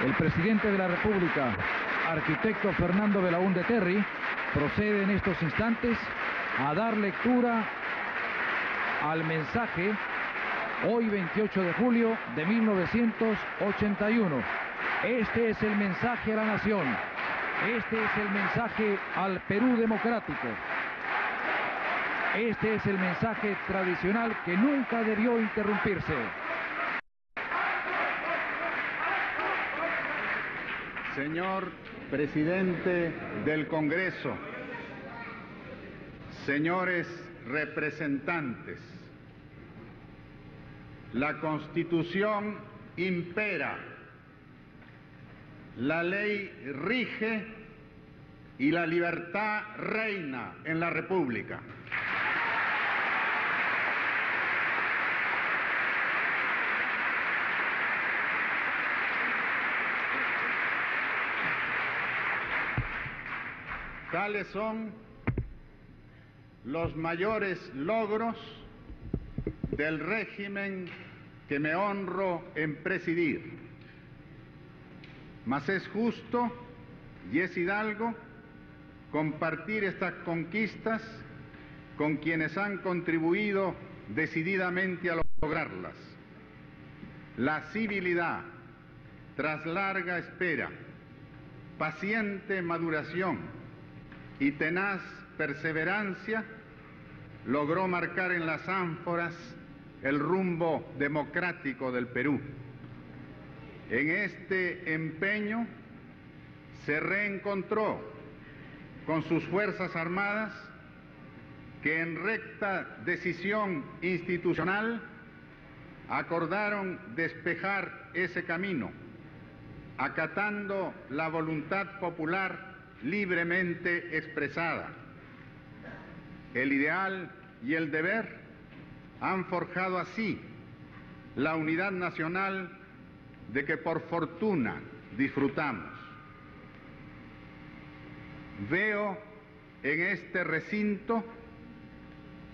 El presidente de la República, arquitecto Fernando Belaúnde Terry, procede en estos instantes a dar lectura al mensaje hoy 28 de julio de 1981. Este es el mensaje a la nación. Este es el mensaje al Perú democrático. Este es el mensaje tradicional que nunca debió interrumpirse. Señor Presidente del Congreso, señores representantes, la Constitución impera, la ley rige y la libertad reina en la República. Tales son los mayores logros del régimen que me honro en presidir. Mas es justo y es hidalgo compartir estas conquistas con quienes han contribuido decididamente a lograrlas. La civilidad, tras larga espera, paciente maduración y tenaz perseverancia, logró marcar en las ánforas el rumbo democrático del Perú. En este empeño se reencontró con sus Fuerzas Armadas, que en recta decisión institucional acordaron despejar ese camino, acatando la voluntad popular libremente expresada. El ideal y el deber han forjado así la unidad nacional de que por fortuna disfrutamos. Veo en este recinto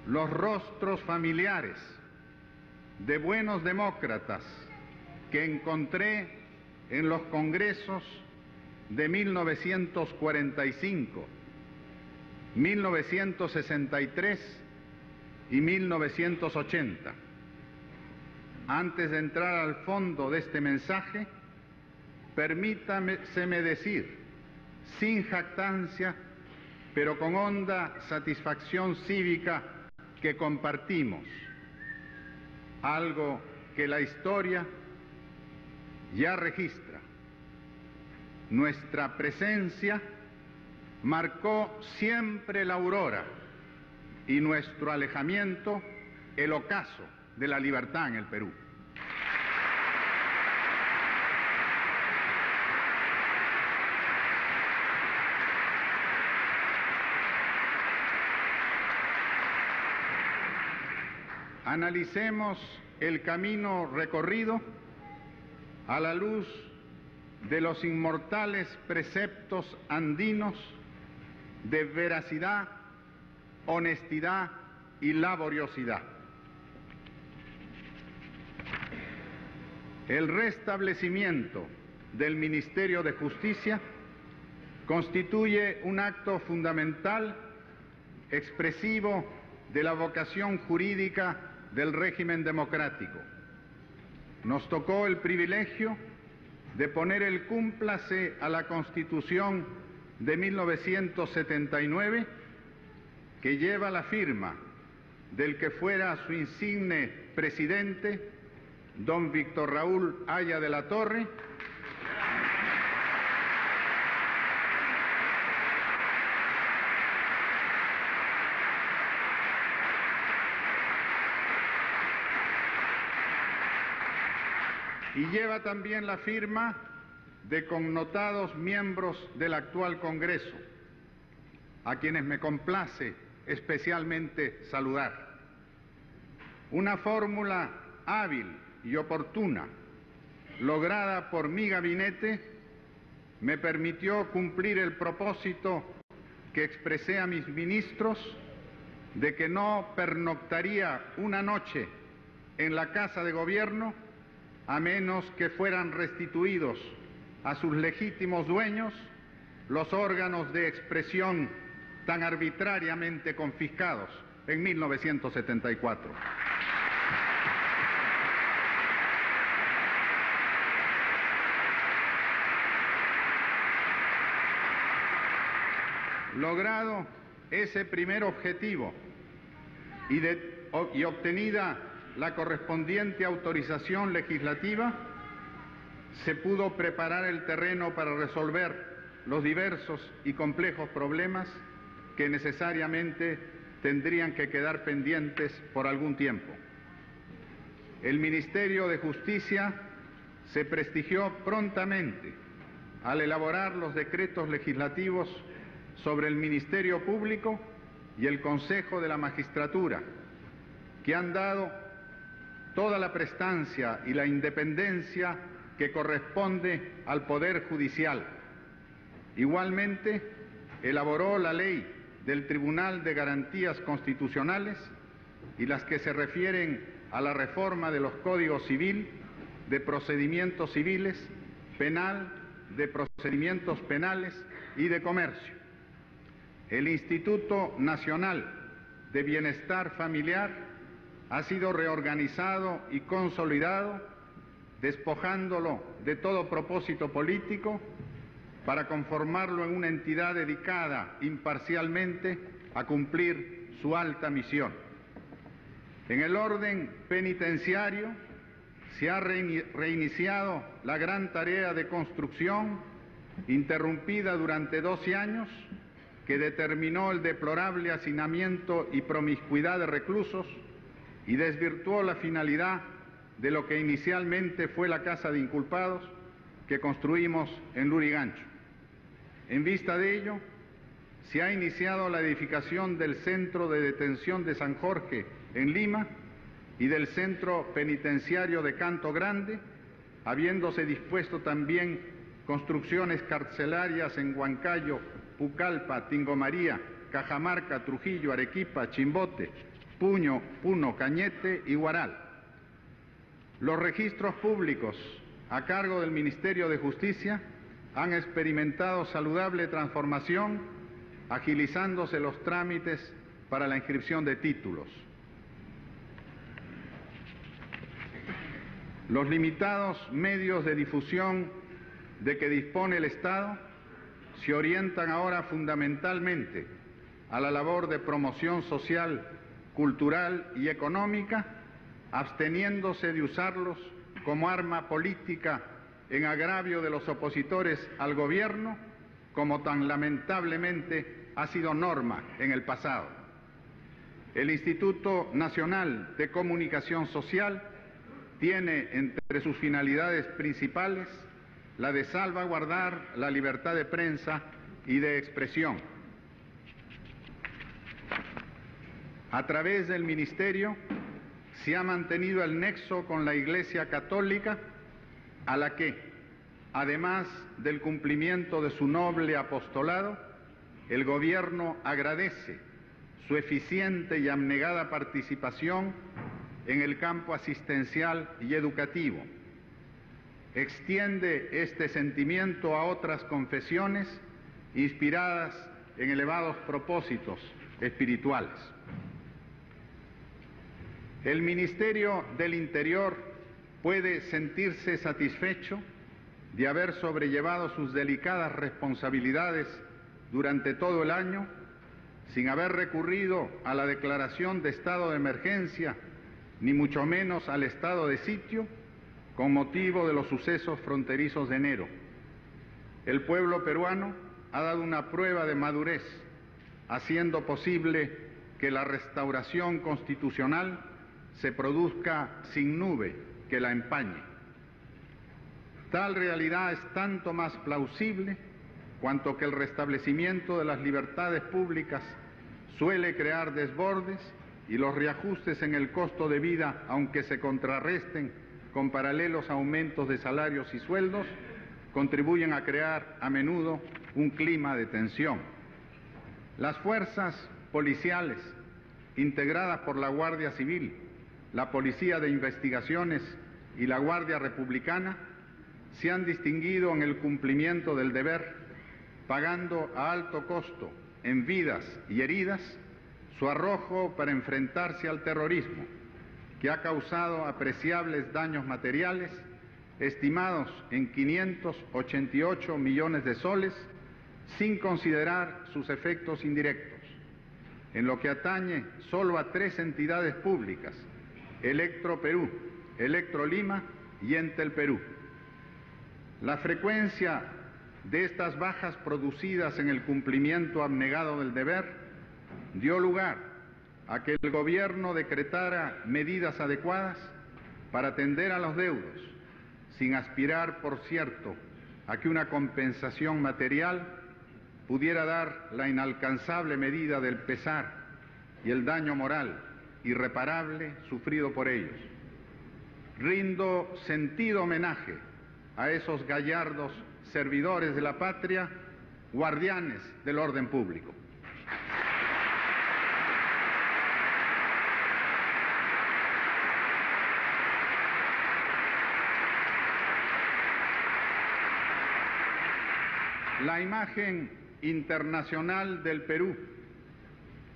los rostros familiares de buenos demócratas que encontré en los congresos de 1945, 1963 y 1980. Antes de entrar al fondo de este mensaje, permítaseme decir, sin jactancia, pero con honda satisfacción cívica, que compartimos algo que la historia ya registra. Nuestra presencia marcó siempre la aurora y nuestro alejamiento el ocaso de la libertad en el Perú. Analicemos el camino recorrido a la luz de los inmortales preceptos andinos de veracidad, honestidad y laboriosidad. El restablecimiento del Ministerio de Justicia constituye un acto fundamental, expresivo de la vocación jurídica del régimen democrático. Nos tocó el privilegio de poner el cúmplice a la Constitución de 1979, que lleva la firma del que fuera su insigne presidente, don Víctor Raúl Haya de la Torre, y lleva también la firma de connotados miembros del actual Congreso, a quienes me complace especialmente saludar. Una fórmula hábil y oportuna, lograda por mi gabinete, me permitió cumplir el propósito que expresé a mis ministros de que no pernoctaría una noche en la Casa de Gobierno a menos que fueran restituidos a sus legítimos dueños los órganos de expresión tan arbitrariamente confiscados en 1974. Logrado ese primer objetivo y obtenida la correspondiente autorización legislativa, se pudo preparar el terreno para resolver los diversos y complejos problemas que necesariamente tendrían que quedar pendientes por algún tiempo. El Ministerio de Justicia se prestigió prontamente al elaborar los decretos legislativos sobre el Ministerio Público y el Consejo de la Magistratura, que han dado toda la prestancia y la independencia que corresponde al Poder Judicial. Igualmente, elaboró la ley del Tribunal de Garantías Constitucionales y las que se refieren a la reforma de los códigos civil, de procedimientos civiles, penal, de procedimientos penales y de comercio. El Instituto Nacional de Bienestar Familiar ha sido reorganizado y consolidado, despojándolo de todo propósito político para conformarlo en una entidad dedicada imparcialmente a cumplir su alta misión. En el orden penitenciario se ha reiniciado la gran tarea de construcción interrumpida durante 12 años, que determinó el deplorable hacinamiento y promiscuidad de reclusos y desvirtuó la finalidad de lo que inicialmente fue la casa de inculpados que construimos en Lurigancho. En vista de ello, se ha iniciado la edificación del Centro de Detención de San Jorge en Lima y del Centro Penitenciario de Canto Grande, habiéndose dispuesto también construcciones carcelarias en Huancayo, Pucallpa, Tingomaría, Cajamarca, Trujillo, Arequipa, Chimbote, Puno, Cañete y Huaral. Los registros públicos a cargo del Ministerio de Justicia han experimentado saludable transformación, agilizándose los trámites para la inscripción de títulos. Los limitados medios de difusión de que dispone el Estado se orientan ahora fundamentalmente a la labor de promoción social, cultural y económica, absteniéndose de usarlos como arma política en agravio de los opositores al gobierno, como tan lamentablemente ha sido norma en el pasado. El Instituto Nacional de Comunicación Social tiene entre sus finalidades principales la de salvaguardar la libertad de prensa y de expresión. A través del Ministerio se ha mantenido el nexo con la Iglesia Católica, a la que, además del cumplimiento de su noble apostolado, el Gobierno agradece su eficiente y abnegada participación en el campo asistencial y educativo. Extiende este sentimiento a otras confesiones inspiradas en elevados propósitos espirituales. El Ministerio del Interior puede sentirse satisfecho de haber sobrellevado sus delicadas responsabilidades durante todo el año sin haber recurrido a la declaración de estado de emergencia, ni mucho menos al estado de sitio, con motivo de los sucesos fronterizos de enero. El pueblo peruano ha dado una prueba de madurez, haciendo posible que la restauración constitucional se produzca sin nube que la empañe. Tal realidad es tanto más plausible cuanto que el restablecimiento de las libertades públicas suele crear desbordes y los reajustes en el costo de vida, aunque se contrarresten con paralelos aumentos de salarios y sueldos, contribuyen a crear a menudo un clima de tensión. Las fuerzas policiales, integradas por la Guardia Civil, la Policía de Investigaciones y la Guardia Republicana, se han distinguido en el cumplimiento del deber, pagando a alto costo, en vidas y heridas, su arrojo para enfrentarse al terrorismo, que ha causado apreciables daños materiales, estimados en 588 millones de soles, sin considerar sus efectos indirectos. En lo que atañe solo a 3 entidades públicas, Electroperú, Electrolima y Entel Perú. La frecuencia de estas bajas producidas en el cumplimiento abnegado del deber dio lugar a que el gobierno decretara medidas adecuadas para atender a los deudos, sin aspirar, por cierto, a que una compensación material pudiera dar la inalcanzable medida del pesar y el daño moral irreparable sufrido por ellos. Rindo sentido homenaje a esos gallardos servidores de la patria, guardianes del orden público. La imagen internacional del Perú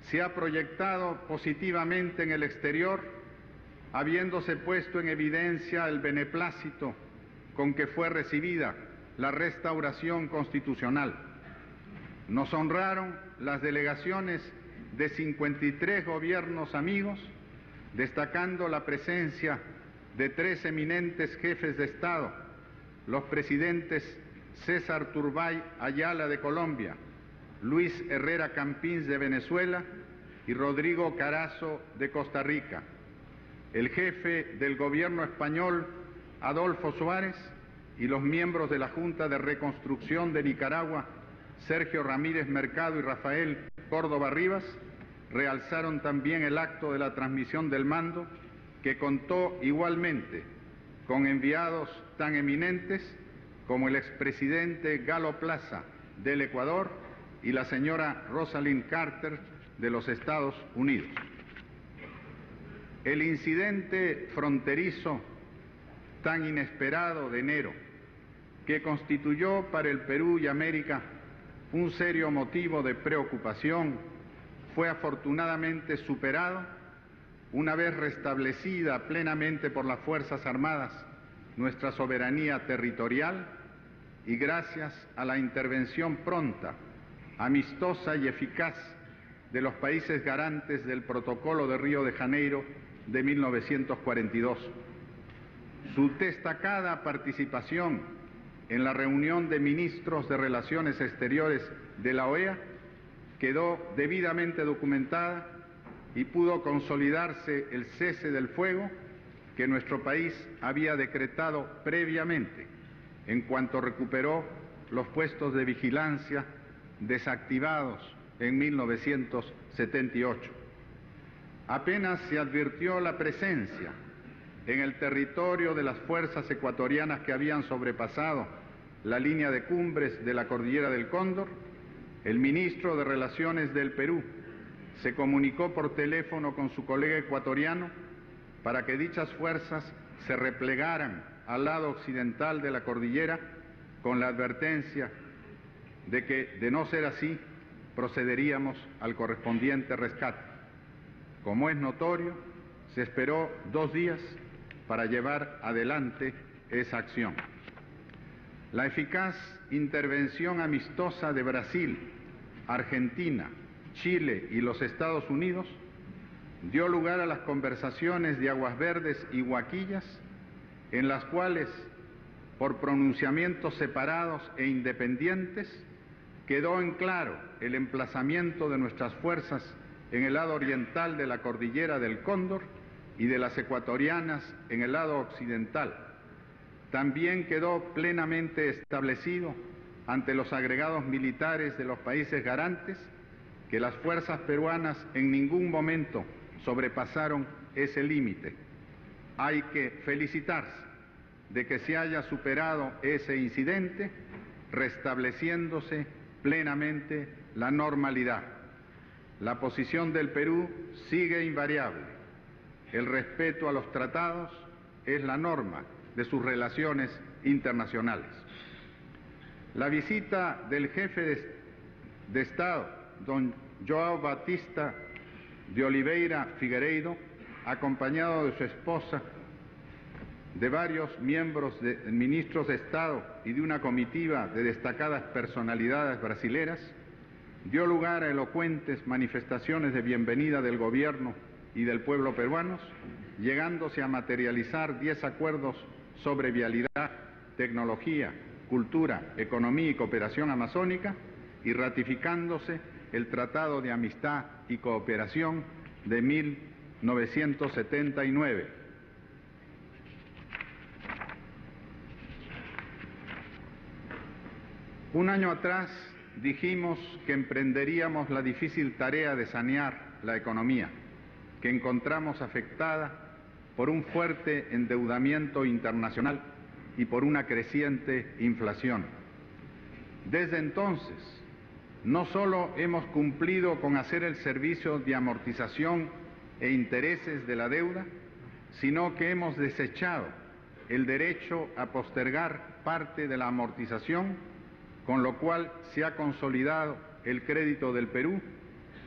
se ha proyectado positivamente en el exterior, habiéndose puesto en evidencia el beneplácito con que fue recibida la restauración constitucional. Nos honraron las delegaciones de 53 gobiernos amigos, destacando la presencia de 3 eminentes jefes de Estado, los presidentes César Turbay Ayala de Colombia, Luis Herrera Campins de Venezuela y Rodrigo Carazo de Costa Rica, el jefe del gobierno español Adolfo Suárez y los miembros de la Junta de Reconstrucción de Nicaragua, Sergio Ramírez Mercado y Rafael Córdoba Rivas, realzaron también el acto de la transmisión del mando, que contó igualmente con enviados tan eminentes como el expresidente Galo Plaza del Ecuador y la señora Rosalind Carter de los Estados Unidos. El incidente fronterizo tan inesperado de enero, que constituyó para el Perú y América un serio motivo de preocupación, fue afortunadamente superado una vez restablecida plenamente por las Fuerzas Armadas nuestra soberanía territorial y gracias a la intervención pronta, amistosa y eficaz de los países garantes del Protocolo de Río de Janeiro de 1942. Su destacada participación en la reunión de ministros de Relaciones Exteriores de la OEA quedó debidamente documentada y pudo consolidarse el cese del fuego que nuestro país había decretado previamente en cuanto recuperó los puestos de vigilancia desactivados en 1978. Apenas se advirtió la presencia en el territorio de las fuerzas ecuatorianas que habían sobrepasado la línea de cumbres de la Cordillera del Cóndor, el ministro de Relaciones del Perú se comunicó por teléfono con su colega ecuatoriano para que dichas fuerzas se replegaran al lado occidental de la cordillera, con la advertencia de que, de no ser así, procederíamos al correspondiente rescate. Como es notorio, se esperó 2 días para llevar adelante esa acción. La eficaz intervención amistosa de Brasil, Argentina, Chile y los Estados Unidos dio lugar a las conversaciones de Aguas Verdes y Huaquillas, en las cuales, por pronunciamientos separados e independientes, quedó en claro el emplazamiento de nuestras fuerzas en el lado oriental de la Cordillera del Cóndor y de las ecuatorianas en el lado occidental. También quedó plenamente establecido ante los agregados militares de los países garantes que las fuerzas peruanas en ningún momento sobrepasaron ese límite. Hay que felicitarse de que se haya superado ese incidente, restableciéndose plenamente la normalidad. La posición del Perú sigue invariable. El respeto a los tratados es la norma de sus relaciones internacionales. La visita del jefe de Estado, don João Batista de Oliveira Figueiredo, acompañado de su esposa, de varios ministros de Estado y de una comitiva de destacadas personalidades brasileras, dio lugar a elocuentes manifestaciones de bienvenida del gobierno y del pueblo peruanos, llegándose a materializar 10 acuerdos sobre vialidad, tecnología, cultura, economía y cooperación amazónica, y ratificándose el Tratado de Amistad y Cooperación de 1979. Un año atrás dijimos que emprenderíamos la difícil tarea de sanear la economía, que encontramos afectada por un fuerte endeudamiento internacional y por una creciente inflación. Desde entonces, no solo hemos cumplido con hacer el servicio de amortización e intereses de la deuda, sino que hemos desechado el derecho a postergar parte de la amortización, con lo cual se ha consolidado el crédito del Perú,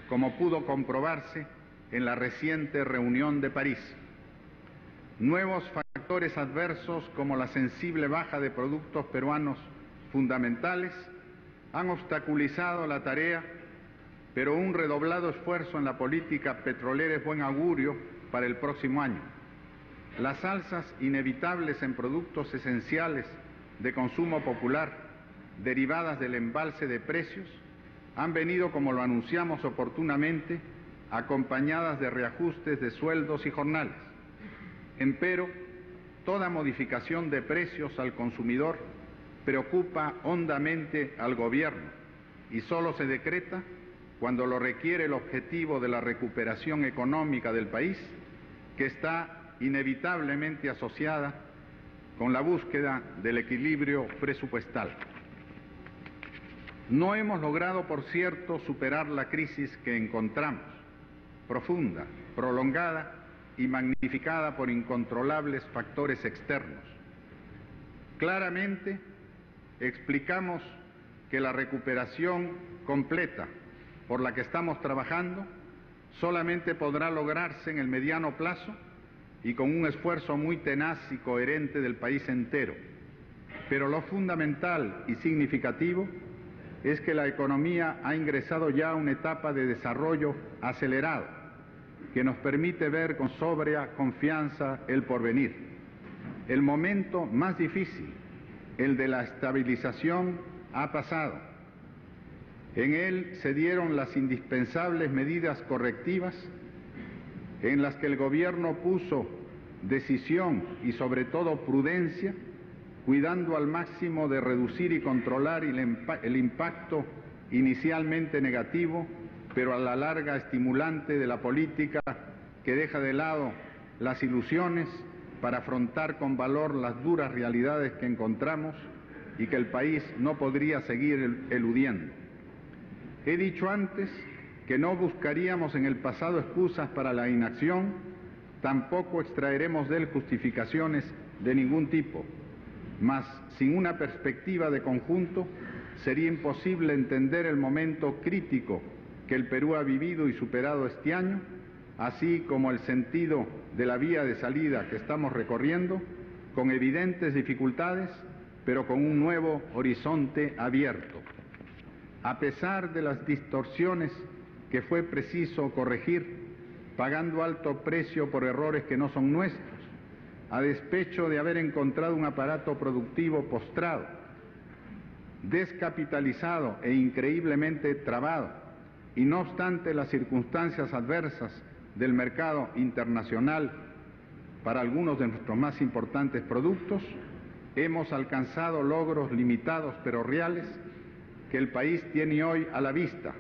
como pudo comprobarse en la reciente reunión de París. Nuevos factores adversos, como la sensible baja de productos peruanos fundamentales, han obstaculizado la tarea, pero un redoblado esfuerzo en la política petrolera es buen augurio para el próximo año. Las alzas inevitables en productos esenciales de consumo popular, derivadas del embalse de precios, han venido, como lo anunciamos oportunamente, acompañadas de reajustes de sueldos y jornales. Empero, toda modificación de precios al consumidor preocupa hondamente al gobierno y solo se decreta cuando lo requiere el objetivo de la recuperación económica del país, que está inevitablemente asociada con la búsqueda del equilibrio presupuestal. No hemos logrado, por cierto, superar la crisis que encontramos, profunda, prolongada y magnificada por incontrolables factores externos. Claramente explicamos que la recuperación completa por la que estamos trabajando solamente podrá lograrse en el mediano plazo y con un esfuerzo muy tenaz y coherente del país entero. Pero lo fundamental y significativo es que la economía ha ingresado ya a una etapa de desarrollo acelerado que nos permite ver con sobria confianza el porvenir. El momento más difícil, el de la estabilización, ha pasado. En él se dieron las indispensables medidas correctivas en las que el gobierno puso decisión y sobre todo prudencia, cuidando al máximo de reducir y controlar el impacto inicialmente negativo, pero a la larga estimulante de la política que deja de lado las ilusiones para afrontar con valor las duras realidades que encontramos y que el país no podría seguir eludiendo. He dicho antes que no buscaríamos en el pasado excusas para la inacción, tampoco extraeremos de él justificaciones de ningún tipo, mas sin una perspectiva de conjunto sería imposible entender el momento crítico que el Perú ha vivido y superado este año, así como el sentido de la vía de salida que estamos recorriendo, con evidentes dificultades, pero con un nuevo horizonte abierto. A pesar de las distorsiones que fue preciso corregir, pagando alto precio por errores que no son nuestros, a despecho de haber encontrado un aparato productivo postrado, descapitalizado e increíblemente trabado, y no obstante las circunstancias adversas del mercado internacional para algunos de nuestros más importantes productos, hemos alcanzado logros limitados pero reales que el país tiene hoy a la vista.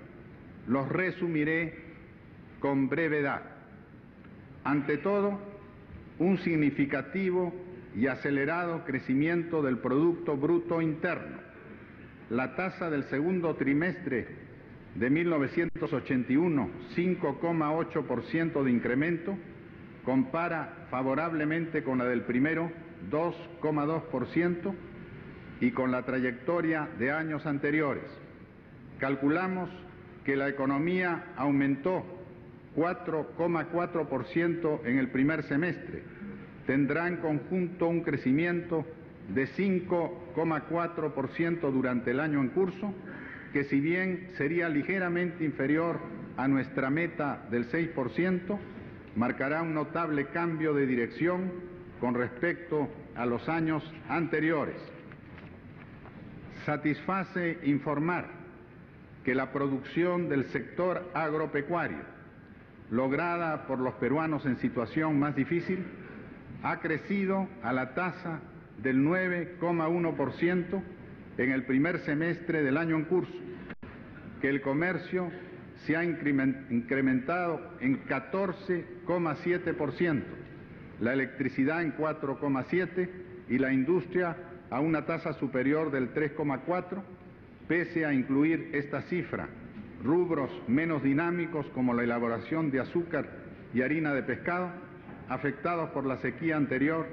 Los resumiré con brevedad. Ante todo, un significativo y acelerado crecimiento del Producto Bruto Interno. La tasa del segundo trimestre de 1981, 5,8% de incremento, compara favorablemente con la del primero 2,2% y con la trayectoria de años anteriores. Calculamos que la economía aumentó 4,4% en el primer semestre. Tendrá en conjunto un crecimiento de 5,4% durante el año en curso, que si bien sería ligeramente inferior a nuestra meta del 6%, marcará un notable cambio de dirección con respecto a los años anteriores. Satisface informar que la producción del sector agropecuario, lograda por los peruanos en situación más difícil, ha crecido a la tasa del 9,1% en el primer semestre del año en curso, que el comercio se ha incrementado en 14,7%, la electricidad en 4,7% y la industria a una tasa superior del 3,4%, pese a incluir esta cifra rubros menos dinámicos como la elaboración de azúcar y harina de pescado, afectados por la sequía anterior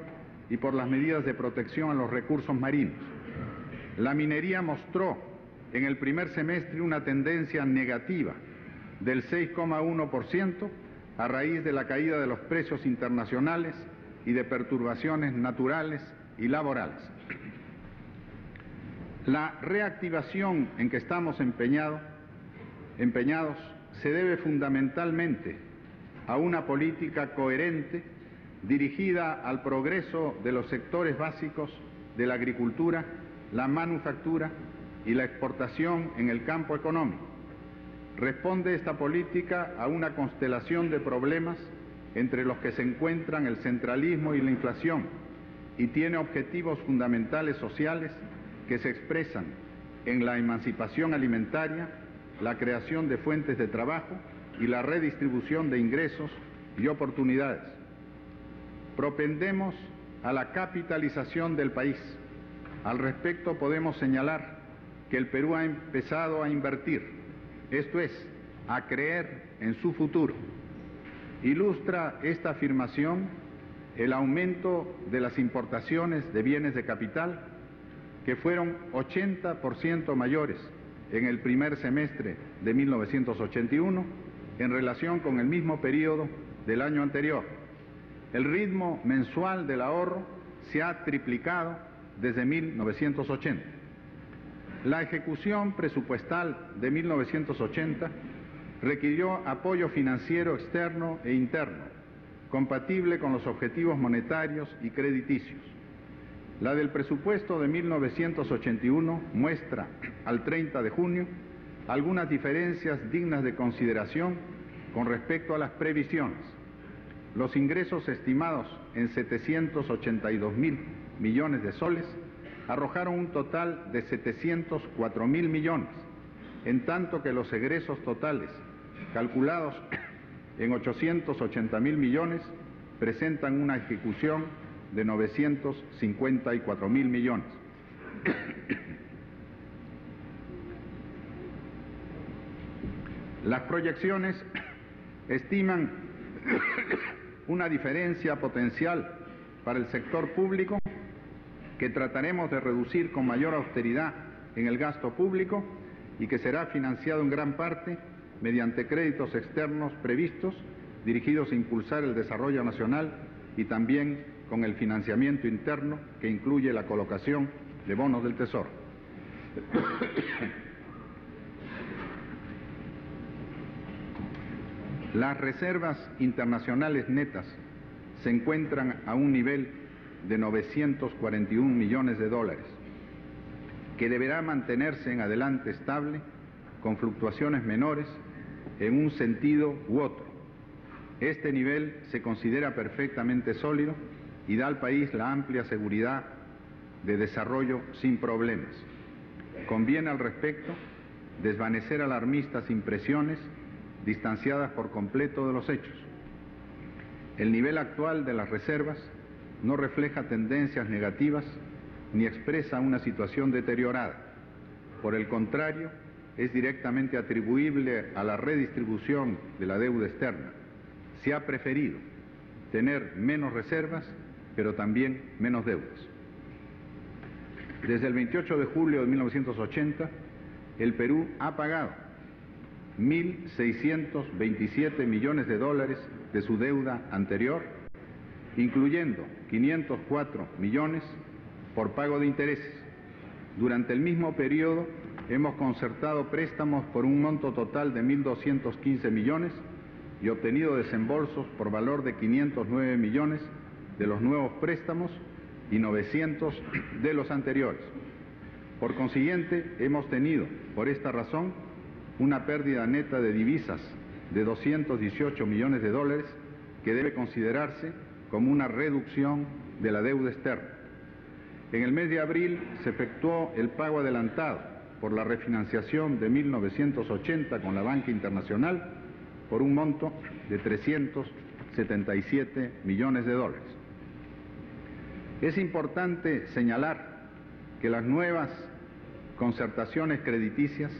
y por las medidas de protección a los recursos marinos. La minería mostró en el primer semestre una tendencia negativa del 6,1% a raíz de la caída de los precios internacionales y de perturbaciones naturales y laborales. La reactivación en que estamos empeñados se debe fundamentalmente a una política coherente dirigida al progreso de los sectores básicos de la agricultura, la manufactura y la exportación en el campo económico. Responde esta política a una constelación de problemas entre los que se encuentran el centralismo y la inflación y tiene objetivos fundamentales sociales que se expresan en la emancipación alimentaria, la creación de fuentes de trabajo y la redistribución de ingresos y oportunidades. Propendemos a la capitalización del país. Al respecto podemos señalar que el Perú ha empezado a invertir, esto es, a creer en su futuro. Ilustra esta afirmación el aumento de las importaciones de bienes de capital, que fueron 80% mayores en el primer semestre de 1981 en relación con el mismo periodo del año anterior. El ritmo mensual del ahorro se ha triplicado desde 1980. La ejecución presupuestal de 1980 requirió apoyo financiero externo e interno, compatible con los objetivos monetarios y crediticios. La del presupuesto de 1981 muestra, al 30 de junio, algunas diferencias dignas de consideración con respecto a las previsiones. Los ingresos estimados en 782.000 millones de soles arrojaron un total de 704.000 millones, en tanto que los egresos totales, calculados en 880.000 millones, presentan una ejecución de 954.000 millones. Las proyecciones estiman una diferencia potencial para el sector público que trataremos de reducir con mayor austeridad en el gasto público y que será financiado en gran parte mediante créditos externos previstos dirigidos a impulsar el desarrollo nacional y también con el financiamiento interno que incluye la colocación de bonos del Tesoro. Las reservas internacionales netas se encuentran a un nivel de 941 millones de dólares, que deberá mantenerse en adelante estable, con fluctuaciones menores en un sentido u otro. Este nivel se considera perfectamente sólido y da al país la amplia seguridad de desarrollo sin problemas. Conviene al respecto desvanecer alarmistas impresiones distanciadas por completo de los hechos. El nivel actual de las reservas no refleja tendencias negativas ni expresa una situación deteriorada. Por el contrario, es directamente atribuible a la redistribución de la deuda externa. Se ha preferido tener menos reservas pero también menos deudas. Desde el 28 de julio de 1980, el Perú ha pagado 1.627 millones de dólares de su deuda anterior, incluyendo 504 millones por pago de intereses. Durante el mismo periodo hemos concertado préstamos por un monto total de 1.215 millones y obtenido desembolsos por valor de 509 millones de los nuevos préstamos y 900 de los anteriores. Por consiguiente, hemos tenido, por esta razón, una pérdida neta de divisas de 218 millones de dólares que debe considerarse como una reducción de la deuda externa. En el mes de abril se efectuó el pago adelantado por la refinanciación de 1980 con la banca internacional por un monto de 377 millones de dólares. Es importante señalar que las nuevas concertaciones crediticias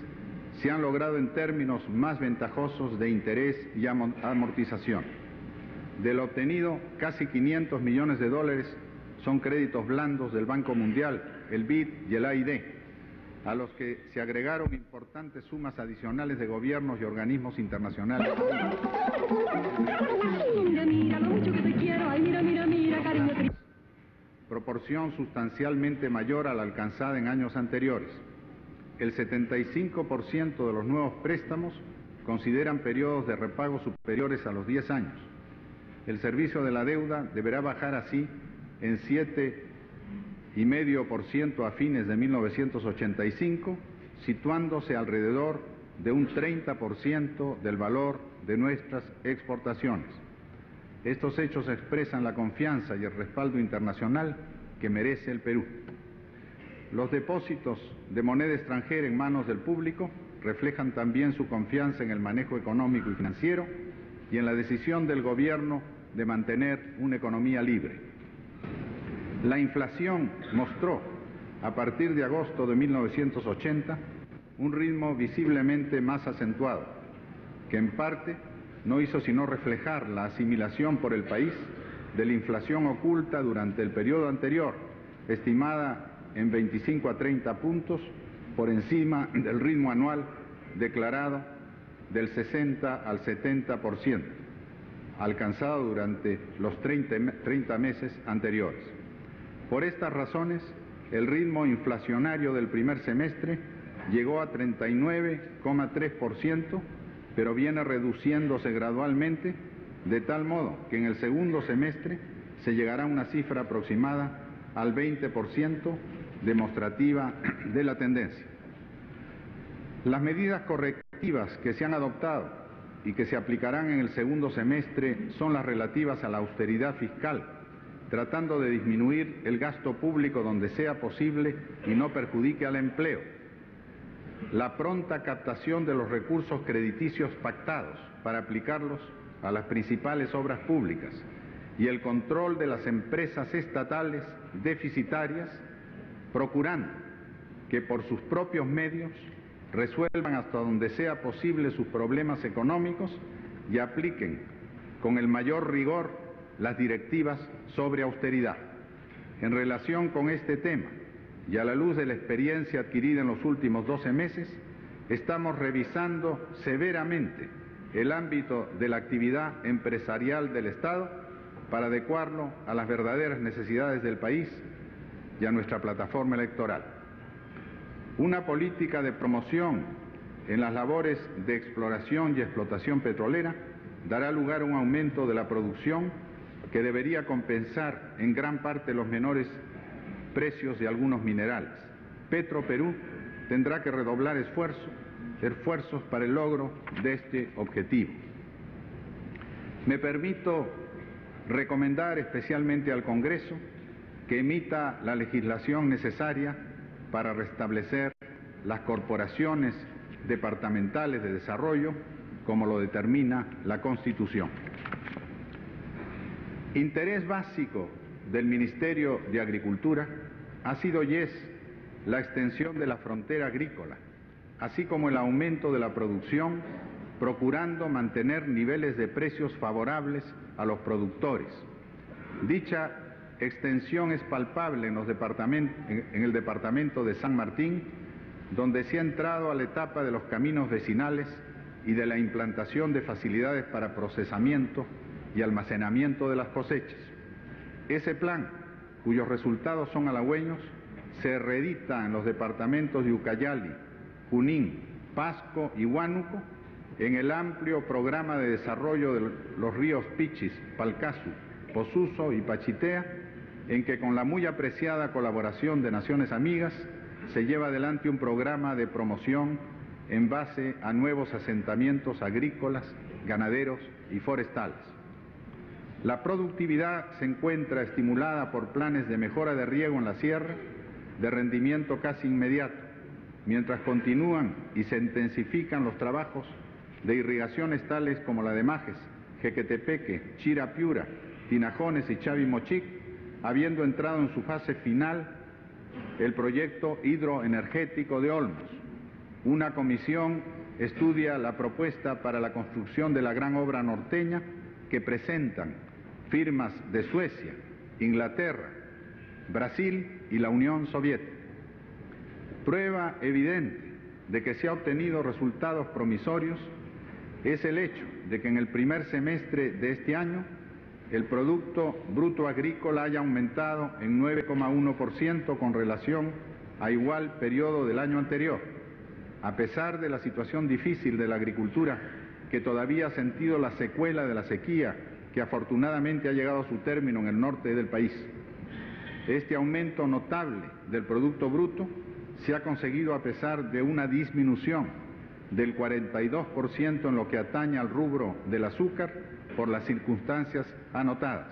se han logrado en términos más ventajosos de interés y amortización. De lo obtenido, casi 500 millones de dólares son créditos blandos del Banco Mundial, el BID y el AID, a los que se agregaron importantes sumas adicionales de gobiernos y organismos internacionales. Proporción sustancialmente mayor a la alcanzada en años anteriores. El 75% de los nuevos préstamos consideran periodos de repago superiores a los 10 años. El servicio de la deuda deberá bajar así en 7,5% a fines de 1985, situándose alrededor de un 30% del valor de nuestras exportaciones. Estos hechos expresan la confianza y el respaldo internacional que merece el Perú. Los depósitos de moneda extranjera en manos del público reflejan también su confianza en el manejo económico y financiero y en la decisión del gobierno de mantener una economía libre. La inflación mostró, a partir de agosto de 1980, un ritmo visiblemente más acentuado, que en parte no hizo sino reflejar la asimilación por el país de la inflación oculta durante el periodo anterior, estimada en 25 a 30 puntos por encima del ritmo anual declarado del 60 al 70%, alcanzado durante los 30 meses anteriores. Por estas razones, el ritmo inflacionario del primer semestre llegó a 39,3%, pero viene reduciéndose gradualmente, de tal modo que en el segundo semestre se llegará a una cifra aproximada al 20%, demostrativa de la tendencia. Las medidas correctivas que se han adoptado y que se aplicarán en el segundo semestre son las relativas a la austeridad fiscal, tratando de disminuir el gasto público donde sea posible y no perjudique al empleo. La pronta captación de los recursos crediticios pactados para aplicarlos a las principales obras públicas y el control de las empresas estatales deficitarias, procurando que por sus propios medios resuelvan hasta donde sea posible sus problemas económicos y apliquen con el mayor rigor las directivas sobre austeridad. En relación con este tema, y a la luz de la experiencia adquirida en los últimos 12 meses, estamos revisando severamente el ámbito de la actividad empresarial del Estado para adecuarlo a las verdaderas necesidades del país y a nuestra plataforma electoral. Una política de promoción en las labores de exploración y explotación petrolera dará lugar a un aumento de la producción que debería compensar en gran parte los menores precios de algunos minerales. Petroperú tendrá que redoblar esfuerzos para el logro de este objetivo. Me permito recomendar especialmente al Congreso que emita la legislación necesaria para restablecer las corporaciones departamentales de desarrollo, como lo determina la Constitución. Interés básico del Ministerio de Agricultura ha sido y es la extensión de la frontera agrícola, así como el aumento de la producción, procurando mantener niveles de precios favorables a los productores. Dicha extensión es palpable en el departamento de San Martín, donde se ha entrado a la etapa de los caminos vecinales y de la implantación de facilidades para procesamiento y almacenamiento de las cosechas. Ese plan, cuyos resultados son halagüeños, se reedita en los departamentos de Ucayali, Junín, Pasco y Huánuco en el amplio programa de desarrollo de los ríos Pichis, Palcazu, Posuso y Pachitea, en que con la muy apreciada colaboración de Naciones Amigas se lleva adelante un programa de promoción en base a nuevos asentamientos agrícolas, ganaderos y forestales. La productividad se encuentra estimulada por planes de mejora de riego en la sierra, de rendimiento casi inmediato, mientras continúan y se intensifican los trabajos de irrigaciones tales como la de Majes, Jequetepeque, Chirapiura, Tinajones y Chavimochic, habiendo entrado en su fase final el proyecto hidroenergético de Olmos. Una comisión estudia la propuesta para la construcción de la gran obra norteña que presentan firmas de Suecia, Inglaterra, Brasil y la Unión Soviética. Prueba evidente de que se han obtenido resultados promisorios es el hecho de que en el primer semestre de este año el Producto Bruto Agrícola haya aumentado en 9,1% con relación a igual periodo del año anterior, a pesar de la situación difícil de la agricultura, que todavía ha sentido la secuela de la sequía que afortunadamente ha llegado a su término en el norte del país. Este aumento notable del Producto Bruto se ha conseguido a pesar de una disminución del 42% en lo que atañe al rubro del azúcar por las circunstancias anotadas.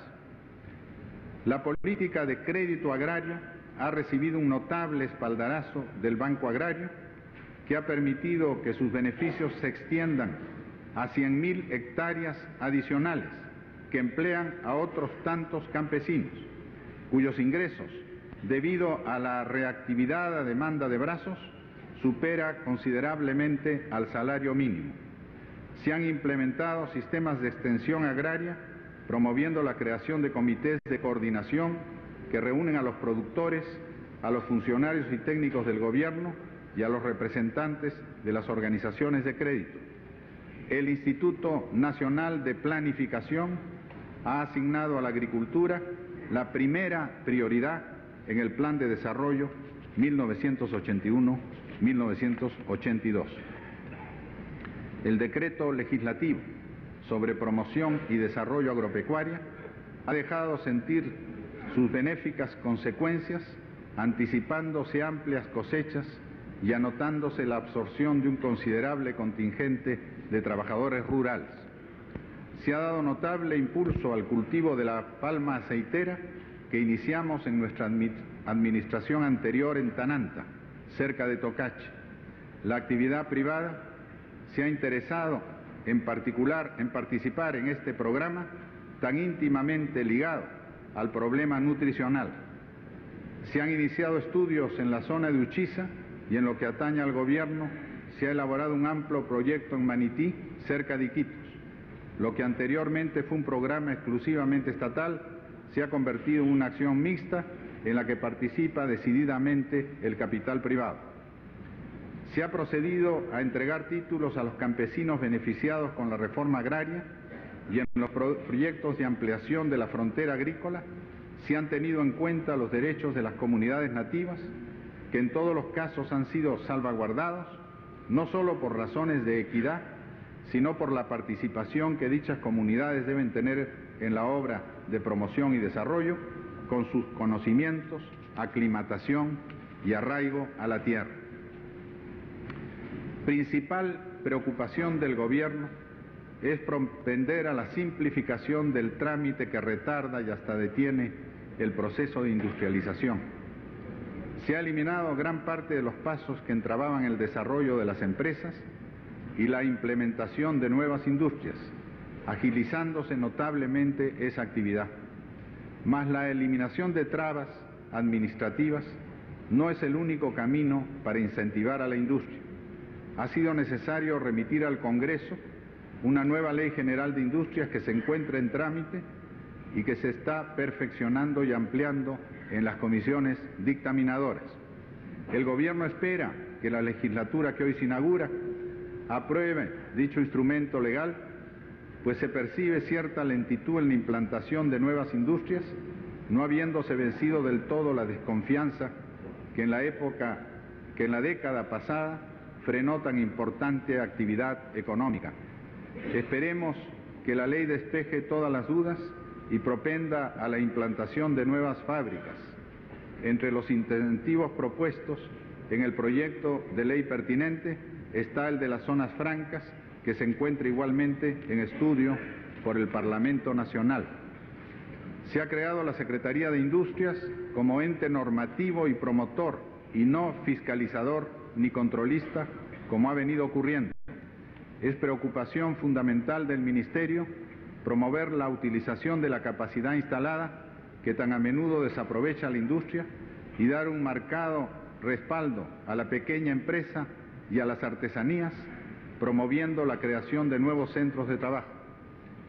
La política de crédito agrario ha recibido un notable espaldarazo del Banco Agrario, que ha permitido que sus beneficios se extiendan a 100.000 hectáreas adicionales, que emplean a otros tantos campesinos, cuyos ingresos, debido a la reactividad a demanda de brazos, supera considerablemente al salario mínimo. Se han implementado sistemas de extensión agraria, promoviendo la creación de comités de coordinación que reúnen a los productores, a los funcionarios y técnicos del gobierno y a los representantes de las organizaciones de crédito. El Instituto Nacional de Planificación ha asignado a la agricultura la primera prioridad en el Plan de Desarrollo 1981-1982. El decreto legislativo sobre promoción y desarrollo agropecuario ha dejado sentir sus benéficas consecuencias, anticipándose amplias cosechas y anotándose la absorción de un considerable contingente de trabajadores rurales. Se ha dado notable impulso al cultivo de la palma aceitera que iniciamos en nuestra administración anterior en Tananta, cerca de Tocache. La actividad privada se ha interesado en participar en este programa tan íntimamente ligado al problema nutricional. Se han iniciado estudios en la zona de Uchiza y en lo que atañe al gobierno se ha elaborado un amplio proyecto en Manití, cerca de Iquitos. Lo que anteriormente fue un programa exclusivamente estatal se ha convertido en una acción mixta en la que participa decididamente el capital privado. Se ha procedido a entregar títulos a los campesinos beneficiados con la reforma agraria y en los proyectos de ampliación de la frontera agrícola se han tenido en cuenta los derechos de las comunidades nativas, que en todos los casos han sido salvaguardados, no solo por razones de equidad, sino por la participación que dichas comunidades deben tener en la obra de promoción y desarrollo, con sus conocimientos, aclimatación y arraigo a la tierra. Principal preocupación del gobierno es propender a la simplificación del trámite que retarda y hasta detiene el proceso de industrialización. Se ha eliminado gran parte de los pasos que entrababan el desarrollo de las empresas y la implementación de nuevas industrias, agilizándose notablemente esa actividad. Mas la eliminación de trabas administrativas no es el único camino para incentivar a la industria. Ha sido necesario remitir al Congreso una nueva Ley General de Industrias que se encuentra en trámite y que se está perfeccionando y ampliando en las comisiones dictaminadoras. El Gobierno espera que la legislatura que hoy se inaugura apruebe dicho instrumento legal, pues se percibe cierta lentitud en la implantación de nuevas industrias, no habiéndose vencido del todo la desconfianza que en la década pasada frenó tan importante actividad económica. Esperemos que la ley despeje todas las dudas y propenda a la implantación de nuevas fábricas. Entre los incentivos propuestos en el proyecto de ley pertinente está el de las zonas francas, que se encuentra igualmente en estudio por el Parlamento Nacional. Se ha creado la Secretaría de Industrias como ente normativo y promotor, y no fiscalizador ni controlista, como ha venido ocurriendo. Es preocupación fundamental del Ministerio promover la utilización de la capacidad instalada, que tan a menudo desaprovecha la industria, y dar un marcado respaldo a la pequeña empresa y a las artesanías, promoviendo la creación de nuevos centros de trabajo.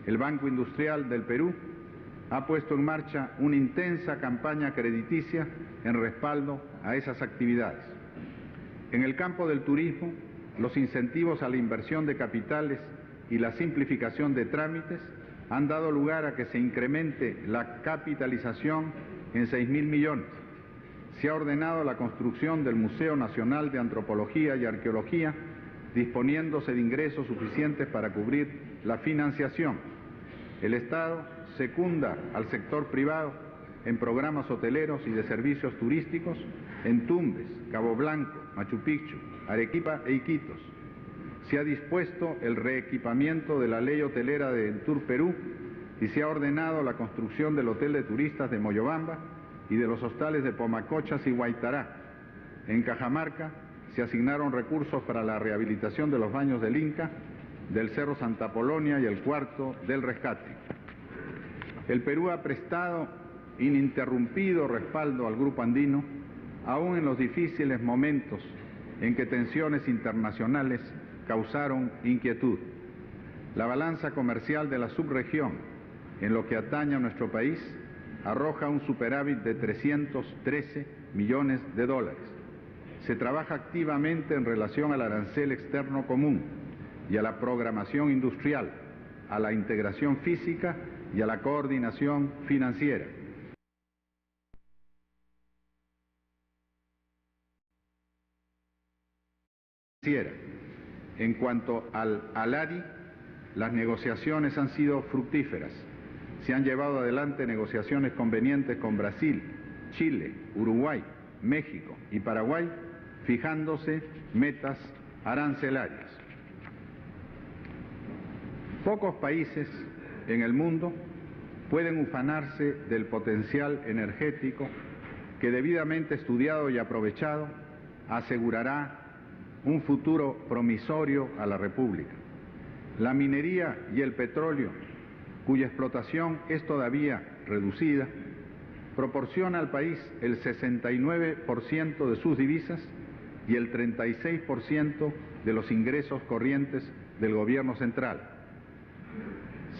El Banco Industrial del Perú ha puesto en marcha una intensa campaña crediticia en respaldo a esas actividades. En el campo del turismo, los incentivos a la inversión de capitales y la simplificación de trámites han dado lugar a que se incremente la capitalización en 6.000 millones. Se ha ordenado la construcción del Museo Nacional de Antropología y Arqueología, disponiéndose de ingresos suficientes para cubrir la financiación. El Estado secunda al sector privado en programas hoteleros y de servicios turísticos en Tumbes, Cabo Blanco, Machu Picchu, Arequipa e Iquitos. Se ha dispuesto el reequipamiento de la ley hotelera del Tour Perú y se ha ordenado la construcción del hotel de turistas de Moyobamba y de los hostales de Pomacochas y Huaytará. En Cajamarca se asignaron recursos para la rehabilitación de los baños del Inca, del Cerro Santa Polonia y el Cuarto del Rescate. El Perú ha prestado ininterrumpido respaldo al Grupo Andino, aún en los difíciles momentos en que tensiones internacionales causaron inquietud. La balanza comercial de la subregión, en lo que atañe a nuestro país, arroja un superávit de 313 millones de dólares. Se trabaja activamente en relación al arancel externo común y a la programación industrial, a la integración física y a la coordinación financiera. En cuanto al ALARI, las negociaciones han sido fructíferas. Se han llevado adelante negociaciones convenientes con Brasil, Chile, Uruguay, México y Paraguay, fijándose metas arancelarias. Pocos países en el mundo pueden ufanarse del potencial energético que, debidamente estudiado y aprovechado, asegurará un futuro promisorio a la República. La minería y el petróleo, cuya explotación es todavía reducida, proporciona al país el 69% de sus divisas y el 36% de los ingresos corrientes del gobierno central,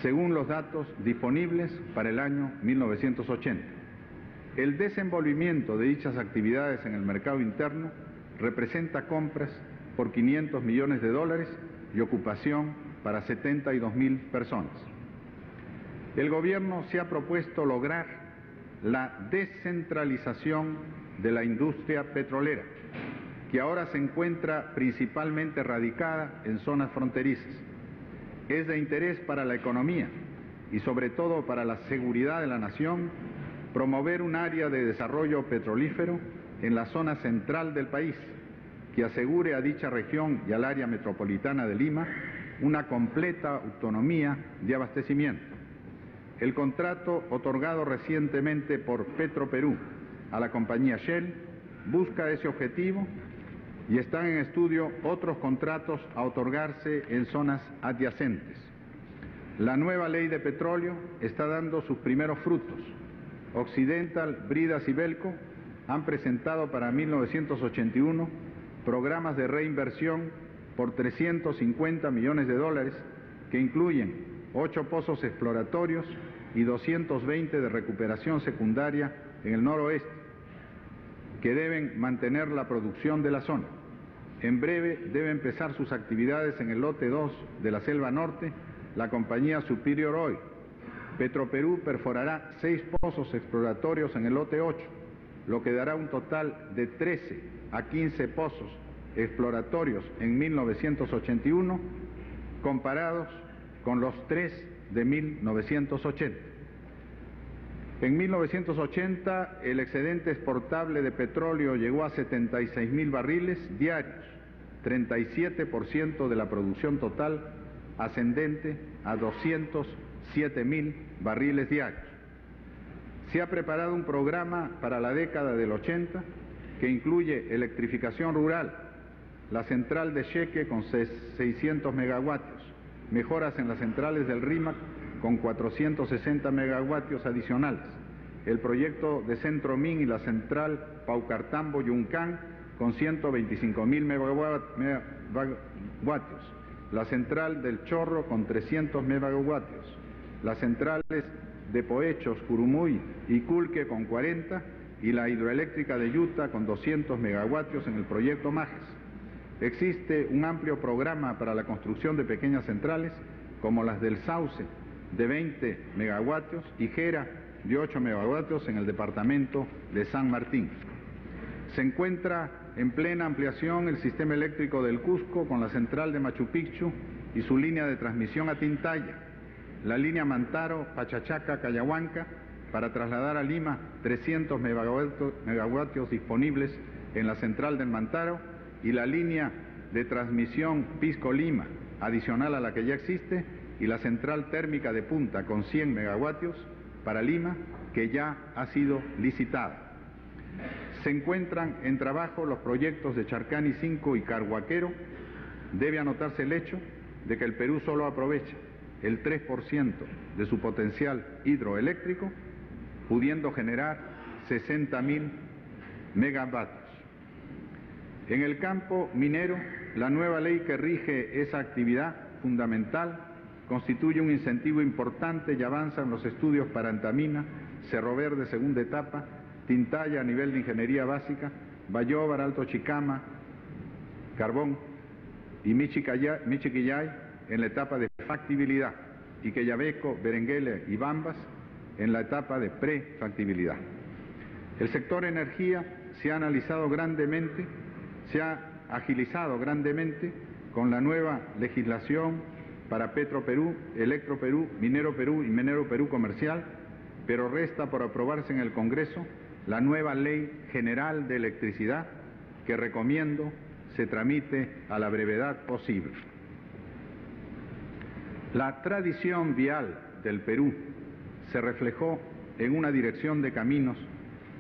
según los datos disponibles para el año 1980. El desenvolvimiento de dichas actividades en el mercado interno representa compras por 500 millones de dólares y ocupación para 72.000 personas. El gobierno se ha propuesto lograr la descentralización de la industria petrolera, que ahora se encuentra principalmente radicada en zonas fronterizas. Es de interés para la economía y sobre todo para la seguridad de la nación promover un área de desarrollo petrolífero en la zona central del país, que asegure a dicha región y al área metropolitana de Lima una completa autonomía de abastecimiento. El contrato otorgado recientemente por Petroperú a la compañía Shell busca ese objetivo y están en estudio otros contratos a otorgarse en zonas adyacentes. La nueva ley de petróleo está dando sus primeros frutos. Occidental, Bridas y Belco han presentado para 1981 programas de reinversión por 350 millones de dólares que incluyen 8 pozos exploratorios y 220 de recuperación secundaria en el noroeste, que deben mantener la producción de la zona. En breve debe empezar sus actividades en el lote 2 de la Selva Norte la compañía Superior Oil. Petroperú perforará 6 pozos exploratorios en el lote 8, lo que dará un total de 13 a 15 pozos exploratorios en 1981, comparados con los 3 de 1980. En 1980 el excedente exportable de petróleo llegó a 76.000 barriles diarios, 37% de la producción total, ascendente a 207.000 barriles diarios. Se ha preparado un programa para la década del 80 que incluye electrificación rural, la central de Sheque con 600 megavatios, mejoras en las centrales del RIMAC con 460 megavatios adicionales, el proyecto de Centro Min y la central Paucartambo-Yuncán con 125.000 megavatios, la central del Chorro con 300 megavatios, las centrales de Poechos, Curumuy y Culque con 40 y la hidroeléctrica de Yuta con 200 megavatios en el proyecto Majes. Existe un amplio programa para la construcción de pequeñas centrales como las del Sauce de 20 megavatios y Gera de 8 megavatios en el departamento de San Martín. Se encuentra en plena ampliación el sistema eléctrico del Cusco con la central de Machu Picchu y su línea de transmisión a Tintaya, la línea Mantaro, Pachachaca, Cayahuanca, para trasladar a Lima 300 megavatios disponibles en la central del Mantaro, y la línea de transmisión Pisco-Lima, adicional a la que ya existe, y la central térmica de Punta con 100 megavatios para Lima, que ya ha sido licitada. Se encuentran en trabajo los proyectos de Charcani 5 y Carhuaquero. Debe anotarse el hecho de que el Perú solo aprovecha el 3% de su potencial hidroeléctrico, pudiendo generar 60.000 megavatios. En el campo minero, la nueva ley que rige esa actividad fundamental constituye un incentivo importante y avanza en los estudios para Antamina, Cerro Verde segunda etapa, Tintaya a nivel de ingeniería básica, Bayóvar, Alto Chicama, Carbón y Michiquillay en la etapa de factibilidad, y Quellaveco, Berenguele y Bambas en la etapa de prefactibilidad. El sector energía se ha analizado grandemente, se ha agilizado grandemente con la nueva legislación para Petroperú, Electroperú, Minero Perú y Minero Perú Comercial, pero resta por aprobarse en el Congreso la nueva Ley General de Electricidad, que recomiendo se tramite a la brevedad posible. La tradición vial del Perú se reflejó en una dirección de caminos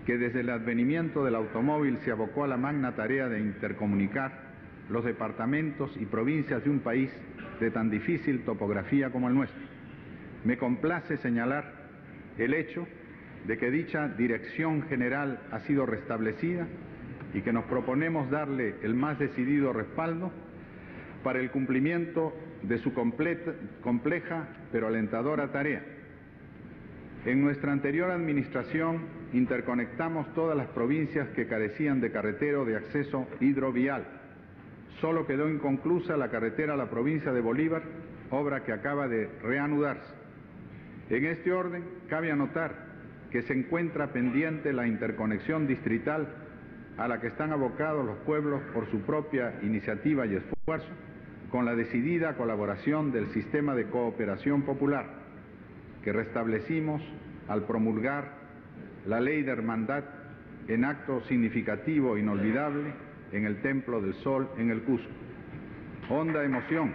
que desde el advenimiento del automóvil se abocó a la magna tarea de intercomunicar los departamentos y provincias de un país de tan difícil topografía como el nuestro. Me complace señalar el hecho de que dicha dirección general ha sido restablecida y que nos proponemos darle el más decidido respaldo para el cumplimiento de su compleja pero alentadora tarea. En nuestra anterior administración interconectamos todas las provincias que carecían de carretera o de acceso hidrovial. Solo quedó inconclusa la carretera a la provincia de Bolívar, obra que acaba de reanudarse. En este orden, cabe anotar que se encuentra pendiente la interconexión distrital a la que están abocados los pueblos por su propia iniciativa y esfuerzo, con la decidida colaboración del sistema de cooperación popular que restablecimos al promulgar la Ley de Hermandad en acto significativo e inolvidable en el Templo del Sol en el Cusco. Honda emoción.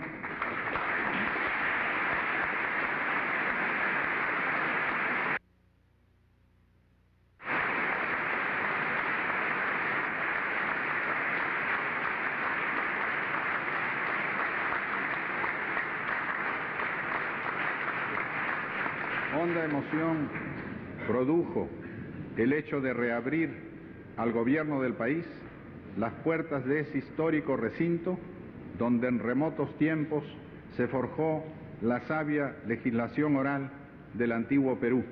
Honda emoción produjo el hecho de reabrir al gobierno del país las puertas de ese histórico recinto donde en remotos tiempos se forjó la sabia legislación oral del antiguo Perú.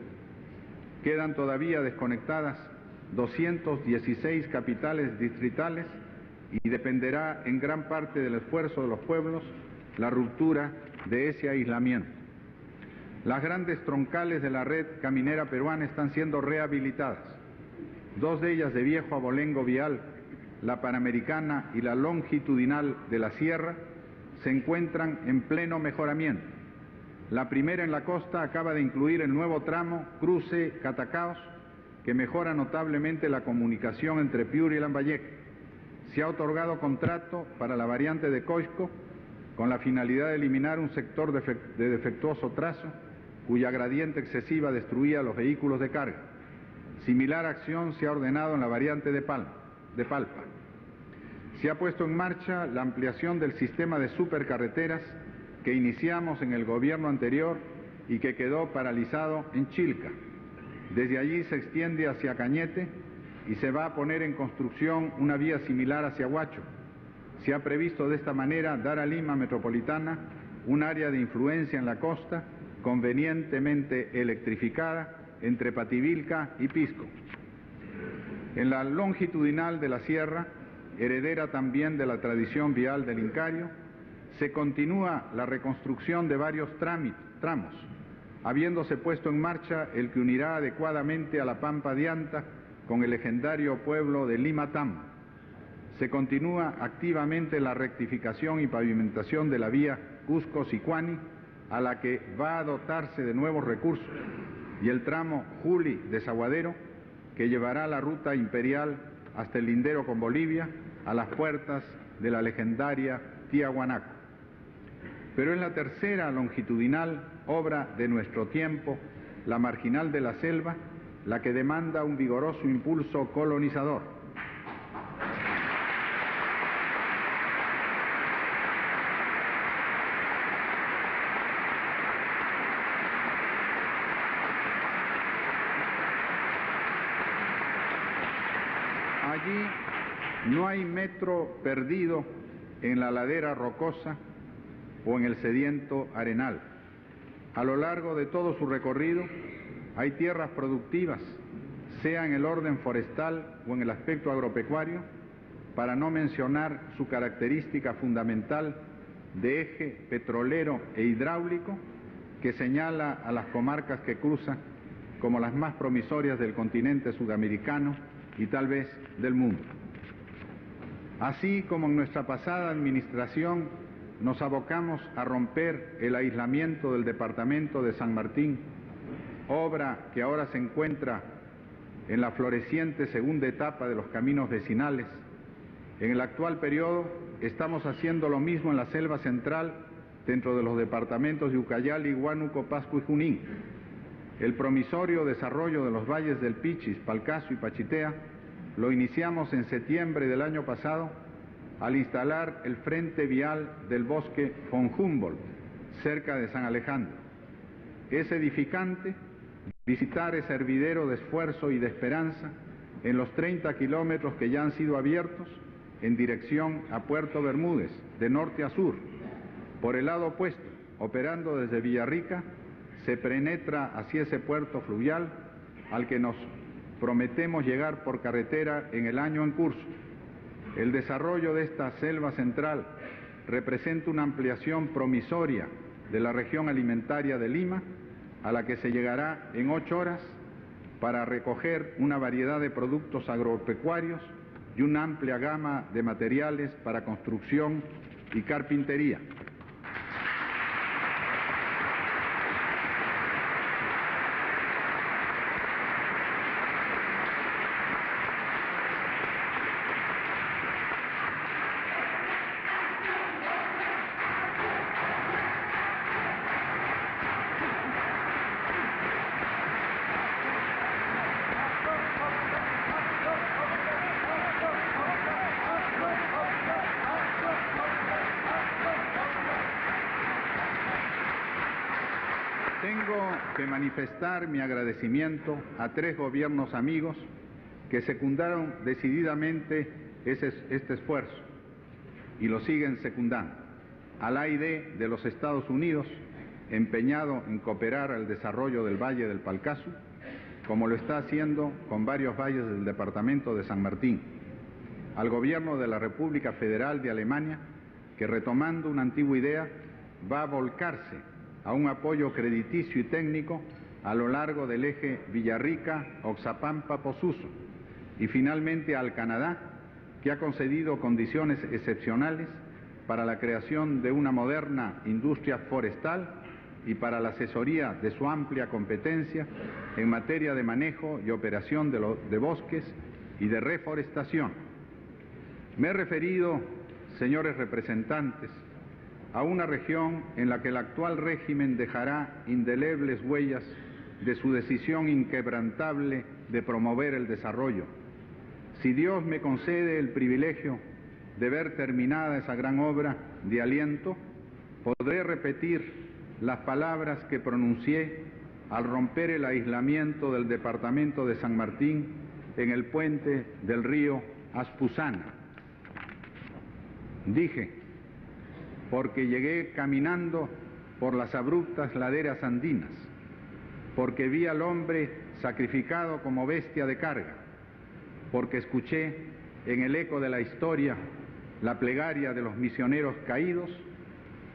Quedan todavía desconectadas 216 capitales distritales y dependerá en gran parte del esfuerzo de los pueblos la ruptura de ese aislamiento. Las grandes troncales de la red caminera peruana están siendo rehabilitadas. 2 de ellas de viejo abolengo vial, la Panamericana y la longitudinal de la Sierra, se encuentran en pleno mejoramiento. La primera en la costa acaba de incluir el nuevo tramo Cruce Catacaos, que mejora notablemente la comunicación entre Piura y Lambayeque. Se ha otorgado contrato para la variante de Coixco con la finalidad de eliminar un sector de defectuoso trazo cuya gradiente excesiva destruía los vehículos de carga. Similar acción se ha ordenado en la variante de Palpa. Se ha puesto en marcha la ampliación del sistema de supercarreteras que iniciamos en el gobierno anterior y que quedó paralizado en Chilca. Desde allí se extiende hacia Cañete y se va a poner en construcción una vía similar hacia Huacho. Se ha previsto de esta manera dar a Lima Metropolitana un área de influencia en la costa convenientemente electrificada entre Pativilca y Pisco. En la longitudinal de la Sierra, heredera también de la tradición vial del Incario, se continúa la reconstrucción de varios tramos, habiéndose puesto en marcha el que unirá adecuadamente a la Pampa de Anta con el legendario pueblo de Limatam. Se continúa activamente la rectificación y pavimentación de la vía Cusco-Sicuani, a la que va a dotarse de nuevos recursos, y el tramo Juli-Desaguadero, que llevará la ruta imperial hasta el lindero con Bolivia, a las puertas de la legendaria Tiahuanaco. Pero es la tercera longitudinal, obra de nuestro tiempo, la marginal de la selva, la que demanda un vigoroso impulso colonizador. Allí no hay metro perdido en la ladera rocosa o en el sediento arenal. A lo largo de todo su recorrido hay tierras productivas, sea en el orden forestal o en el aspecto agropecuario, para no mencionar su característica fundamental de eje petrolero e hidráulico que señala a las comarcas que cruza como las más promisorias del continente sudamericano y tal vez del mundo. Así como en nuestra pasada administración nos abocamos a romper el aislamiento del departamento de San Martín, obra que ahora se encuentra en la floreciente segunda etapa de los caminos vecinales, en el actual periodo estamos haciendo lo mismo en la selva central dentro de los departamentos de Ucayali, Huánuco, Pasco y Junín. El promisorio desarrollo de los valles del Pichis, Palcazo y Pachitea lo iniciamos en septiembre del año pasado al instalar el frente vial del bosque von Humboldt, cerca de San Alejandro. Es edificante visitar ese hervidero de esfuerzo y de esperanza en los 30 kilómetros que ya han sido abiertos en dirección a Puerto Bermúdez, de norte a sur. Por el lado opuesto, operando desde Villarrica, se penetra hacia ese puerto fluvial al que nos prometemos llegar por carretera en el año en curso. El desarrollo de esta selva central representa una ampliación promisoria de la región alimentaria de Lima, a la que se llegará en 8 horas para recoger una variedad de productos agropecuarios y una amplia gama de materiales para construcción y carpintería. Tengo que manifestar mi agradecimiento a 3 gobiernos amigos que secundaron decididamente este esfuerzo y lo siguen secundando: al AID de los Estados Unidos, empeñado en cooperar al desarrollo del Valle del Palcazo, como lo está haciendo con varios valles del departamento de San Martín, al gobierno de la República Federal de Alemania, que retomando una antigua idea, va a volcarse a un apoyo crediticio y técnico a lo largo del eje Villarrica-Oxapampa-Posuso, y finalmente al Canadá, que ha concedido condiciones excepcionales para la creación de una moderna industria forestal y para la asesoría de su amplia competencia en materia de manejo y operación de bosques y de reforestación. Me he referido, señores representantes, a una región en la que el actual régimen dejará indelebles huellas de su decisión inquebrantable de promover el desarrollo. Si Dios me concede el privilegio de ver terminada esa gran obra de aliento, podré repetir las palabras que pronuncié al romper el aislamiento del departamento de San Martín en el puente del río Aspuzana. Dije, porque llegué caminando por las abruptas laderas andinas, porque vi al hombre sacrificado como bestia de carga, porque escuché en el eco de la historia la plegaria de los misioneros caídos,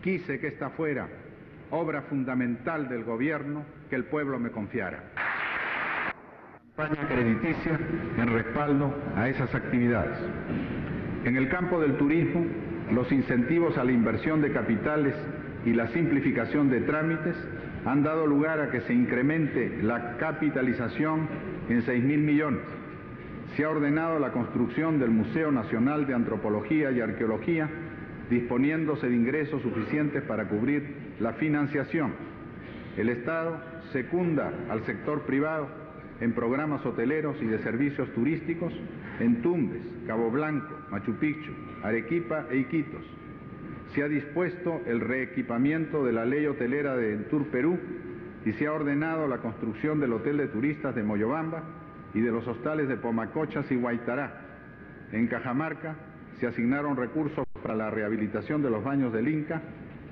quise que esta fuera obra fundamental del gobierno que el pueblo me confiara. Campaña crediticia en respaldo a esas actividades. En el campo del turismo, los incentivos a la inversión de capitales y la simplificación de trámites han dado lugar a que se incremente la capitalización en 6.000 millones. Se ha ordenado la construcción del Museo Nacional de Antropología y Arqueología, disponiéndose de ingresos suficientes para cubrir la financiación. El Estado secunda al sector privado en programas hoteleros y de servicios turísticos en Tumbes, Cabo Blanco, Machu Picchu, Arequipa e Iquitos. Se ha dispuesto el reequipamiento de la ley hotelera de Entur Perú y se ha ordenado la construcción del hotel de turistas de Moyobamba y de los hostales de Pomacochas y Huaytará. En Cajamarca se asignaron recursos para la rehabilitación de los baños del Inca,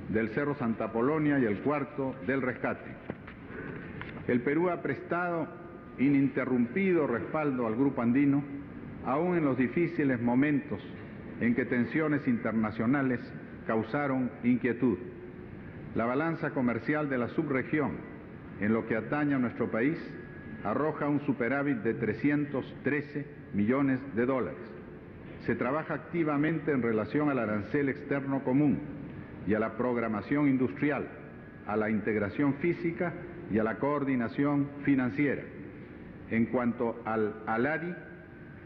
del Cerro Santa Polonia y el cuarto del Rescate. El Perú ha prestado ininterrumpido respaldo al Grupo Andino, aún en los difíciles momentos en que tensiones internacionales causaron inquietud. La balanza comercial de la subregión, en lo que atañe a nuestro país, arroja un superávit de 313 millones de dólares. Se trabaja activamente en relación al arancel externo común y a la programación industrial, a la integración física y a la coordinación financiera. En cuanto al ALARI,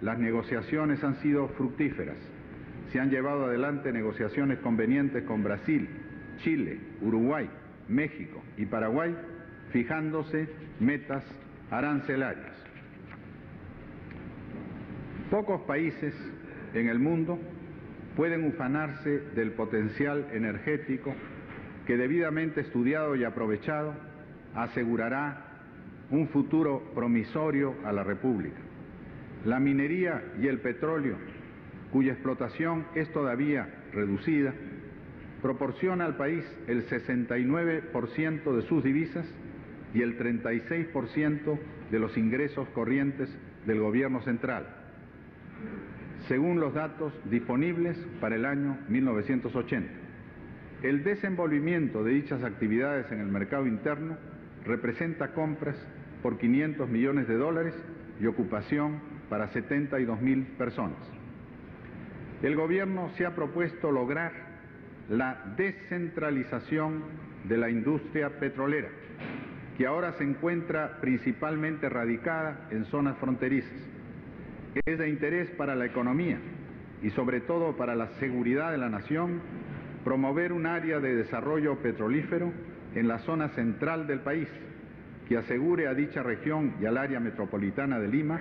las negociaciones han sido fructíferas. Se han llevado adelante negociaciones convenientes con Brasil, Chile, Uruguay, México y Paraguay, fijándose metas arancelarias. Pocos países en el mundo pueden ufanarse del potencial energético que, debidamente estudiado y aprovechado, asegurará un futuro promisorio a la República. La minería y el petróleo, cuya explotación es todavía reducida, proporciona al país el 69% de sus divisas y el 36% de los ingresos corrientes del gobierno central, según los datos disponibles para el año 1980. El desenvolvimiento de dichas actividades en el mercado interno representa compras por 500 millones de dólares y ocupación para 72.000 personas. El gobierno se ha propuesto lograr la descentralización de la industria petrolera, que ahora se encuentra principalmente radicada en zonas fronterizas. Es de interés para la economía y sobre todo para la seguridad de la nación promover un área de desarrollo petrolífero en la zona central del país, que asegure a dicha región y al área metropolitana de Lima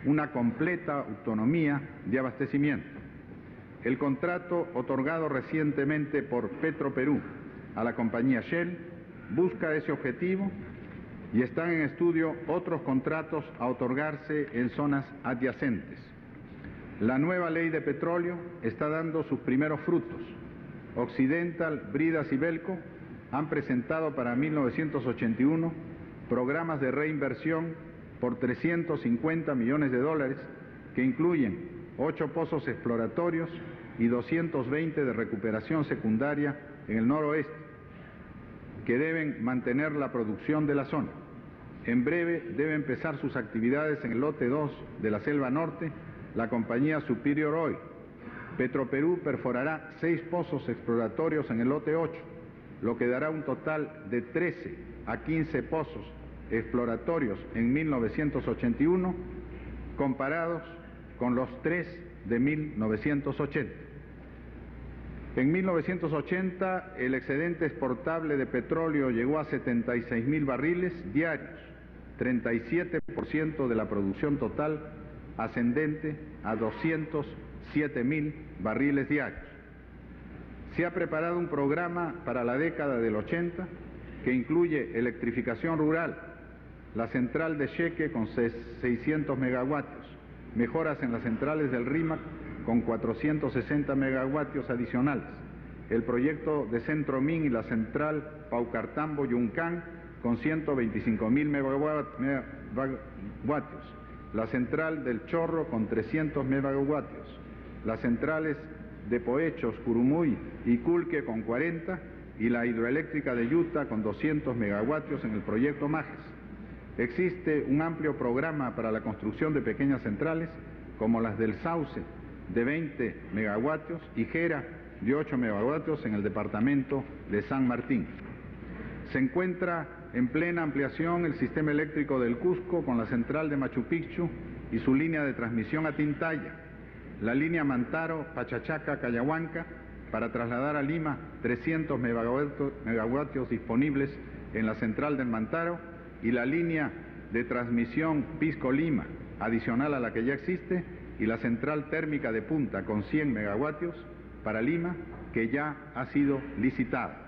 una completa autonomía de abastecimiento. El contrato otorgado recientemente por Petroperú a la compañía Shell busca ese objetivo y están en estudio otros contratos a otorgarse en zonas adyacentes. La nueva ley de petróleo está dando sus primeros frutos. Occidental, Bridas y Belco han presentado para 1981 programas de reinversión por 350 millones de dólares que incluyen 8 pozos exploratorios y 220 de recuperación secundaria en el noroeste, que deben mantener la producción de la zona. En breve debe empezar sus actividades en el lote 2 de la Selva Norte la compañía Superior Oil. Petroperú perforará 6 pozos exploratorios en el lote 8, lo que dará un total de 13 a 15 pozos exploratorios en 1981, comparados con los 3 de 1980. En 1980, el excedente exportable de petróleo llegó a 76.000 barriles diarios, 37% de la producción total, ascendente a 207.000 barriles diarios. Se ha preparado un programa para la década del 80 que incluye electrificación rural, la central de Sheque con 600 megavatios, mejoras en las centrales del RIMAC con 460 megavatios adicionales, el proyecto de Centro Min y la central Paucartambo-Yuncán con 125.000 megavatios, la central del Chorro con 300 megavatios, las centrales de Poechos, Curumuy y Culque con 40 y la hidroeléctrica de Yuta con 200 megavatios en el proyecto Majes. Existe un amplio programa para la construcción de pequeñas centrales como las del Sauce de 20 megavatios y Gera de 8 megavatios en el departamento de San Martín. Se encuentra en plena ampliación el sistema eléctrico del Cusco con la central de Machu Picchu y su línea de transmisión a Tintaya, la línea Mantaro-Pachachaca-Cayahuanca para trasladar a Lima 300 megavatios disponibles en la central del Mantaro y la línea de transmisión Pisco-Lima, adicional a la que ya existe, y la central térmica de Punta con 100 megavatios para Lima, que ya ha sido licitada.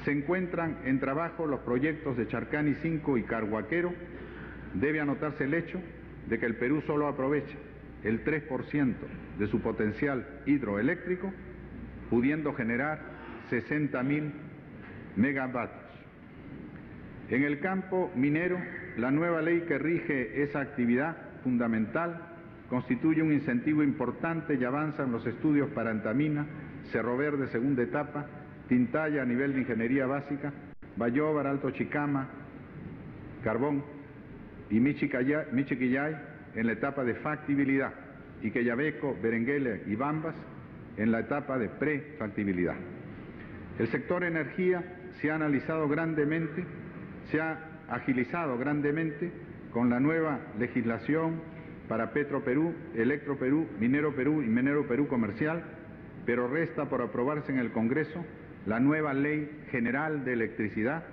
Se encuentran en trabajo los proyectos de Charcani 5 y Carhuaquero. Debe anotarse el hecho de que el Perú solo aprovecha el 3% de su potencial hidroeléctrico, pudiendo generar 60.000 megavatios. En el campo minero, la nueva ley que rige esa actividad fundamental constituye un incentivo importante y avanzan los estudios para Antamina, Cerro Verde segunda etapa, Tintaya a nivel de ingeniería básica, Bayóvar, Alto Chicama, Carbón y Michiquillay en la etapa de factibilidad y Quellaveco, Berenguele y Bambas en la etapa de prefactibilidad. El sector energía se ha analizado grandemente, se ha agilizado grandemente con la nueva legislación para Petroperú, Electroperú, Minero Perú y Minero Perú Comercial, pero resta por aprobarse en el Congreso la nueva Ley General de Electricidad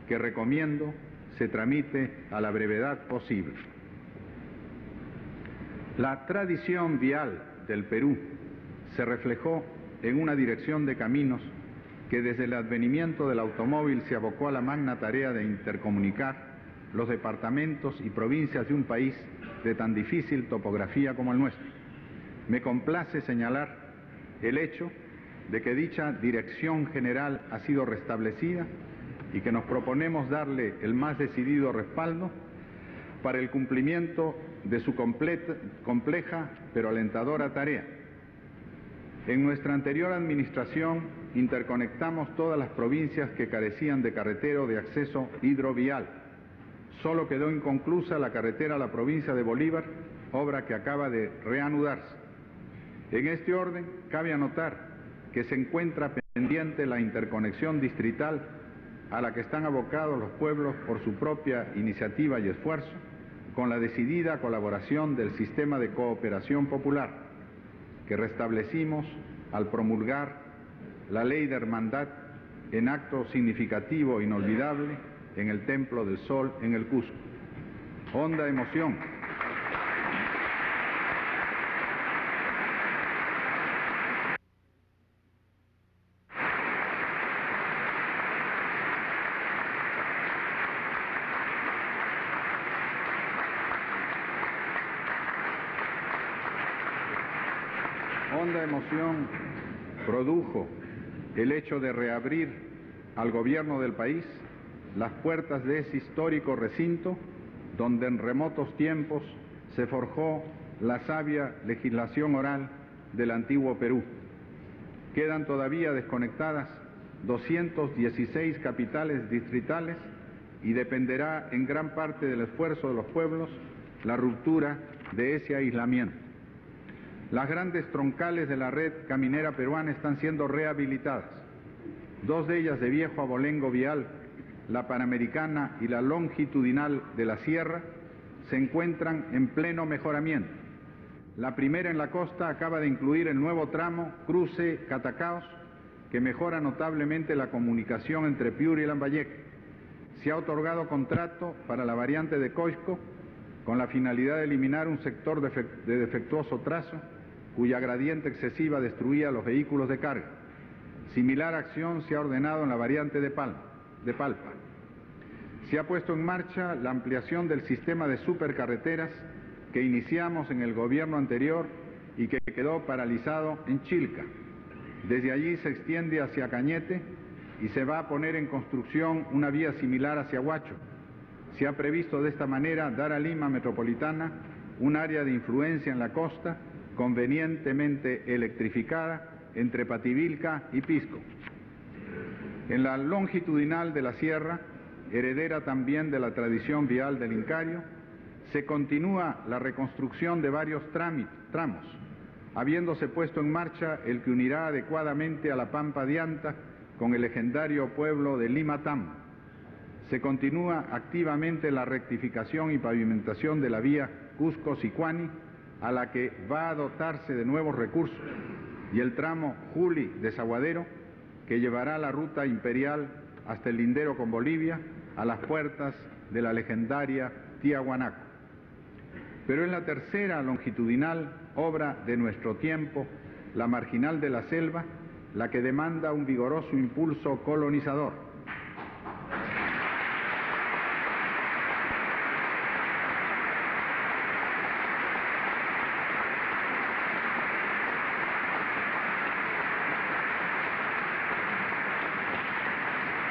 que recomiendo se tramite a la brevedad posible. La tradición vial del Perú se reflejó en una dirección de caminos que desde el advenimiento del automóvil se abocó a la magna tarea de intercomunicar los departamentos y provincias de un país de tan difícil topografía como el nuestro. Me complace señalar el hecho de que dicha dirección general ha sido restablecida y que nos proponemos darle el más decidido respaldo para el cumplimiento de su compleja pero alentadora tarea. En nuestra anterior administración interconectamos todas las provincias que carecían de carretera o de acceso hidrovial. Solo quedó inconclusa la carretera a la provincia de Bolívar, obra que acaba de reanudarse. En este orden, cabe anotar que se encuentra pendiente la interconexión distrital a la que están abocados los pueblos por su propia iniciativa y esfuerzo, con la decidida colaboración del sistema de cooperación popular que restablecimos al promulgar la Ley de Hermandad en acto significativo e inolvidable en el Templo del Sol en el Cusco. Honda emoción. Honda emoción produjo el hecho de reabrir al gobierno del país las puertas de ese histórico recinto donde en remotos tiempos se forjó la sabia legislación oral del antiguo Perú. Quedan todavía desconectadas 216 capitales distritales y dependerá en gran parte del esfuerzo de los pueblos la ruptura de ese aislamiento. Las grandes troncales de la red caminera peruana están siendo rehabilitadas. 2 de ellas de viejo abolengo vial, la Panamericana y la longitudinal de la Sierra, se encuentran en pleno mejoramiento. La primera en la costa acaba de incluir el nuevo tramo Cruce Catacaos, que mejora notablemente la comunicación entre Piura y Lambayeque. Se ha otorgado contrato para la variante de Coixco con la finalidad de eliminar un sector de defectuoso trazo cuya gradiente excesiva destruía los vehículos de carga. Similar acción se ha ordenado en la variante de Palpa. Se ha puesto en marcha la ampliación del sistema de supercarreteras que iniciamos en el gobierno anterior y que quedó paralizado en Chilca. Desde allí se extiende hacia Cañete y se va a poner en construcción una vía similar hacia Huacho. Se ha previsto de esta manera dar a Lima Metropolitana un área de influencia en la costa convenientemente electrificada entre Pativilca y Pisco. En la longitudinal de la Sierra, heredera también de la tradición vial del Incario, se continúa la reconstrucción de varios tramos, habiéndose puesto en marcha el que unirá adecuadamente a la Pampa de Anta con el legendario pueblo de Limatam. Se continúa activamente la rectificación y pavimentación de la vía Cusco-Sicuani, a la que va a dotarse de nuevos recursos, y el tramo Juli de Saguadero, que llevará la ruta imperial hasta el lindero con Bolivia, a las puertas de la legendaria Tiahuanaco. Pero es la tercera longitudinal, obra de nuestro tiempo, la marginal de la selva, la que demanda un vigoroso impulso colonizador.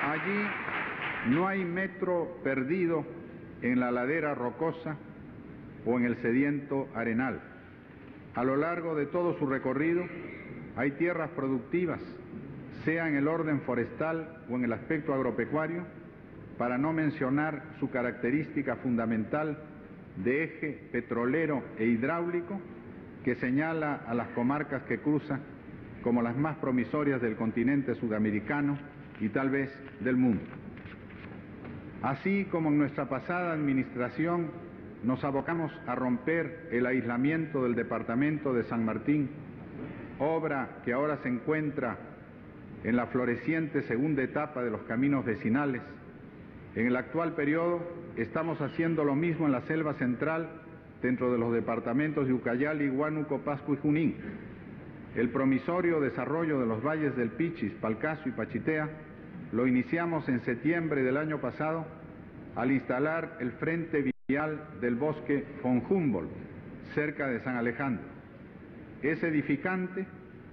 Allí no hay metro perdido en la ladera rocosa o en el sediento arenal. A lo largo de todo su recorrido hay tierras productivas, sea en el orden forestal o en el aspecto agropecuario, para no mencionar su característica fundamental de eje petrolero e hidráulico que señala a las comarcas que cruza como las más promisorias del continente sudamericano y tal vez del mundo. Así como en nuestra pasada administración nos abocamos a romper el aislamiento del departamento de San Martín, obra que ahora se encuentra en la floreciente segunda etapa de los caminos vecinales, en el actual periodo estamos haciendo lo mismo en la selva central dentro de los departamentos de Ucayali, Huánuco, Pasco y Junín. El promisorio desarrollo de los valles del Pichis, Palcazo y Pachitea lo iniciamos en septiembre del año pasado al instalar el frente vial del bosque von Humboldt, cerca de San Alejandro. Es edificante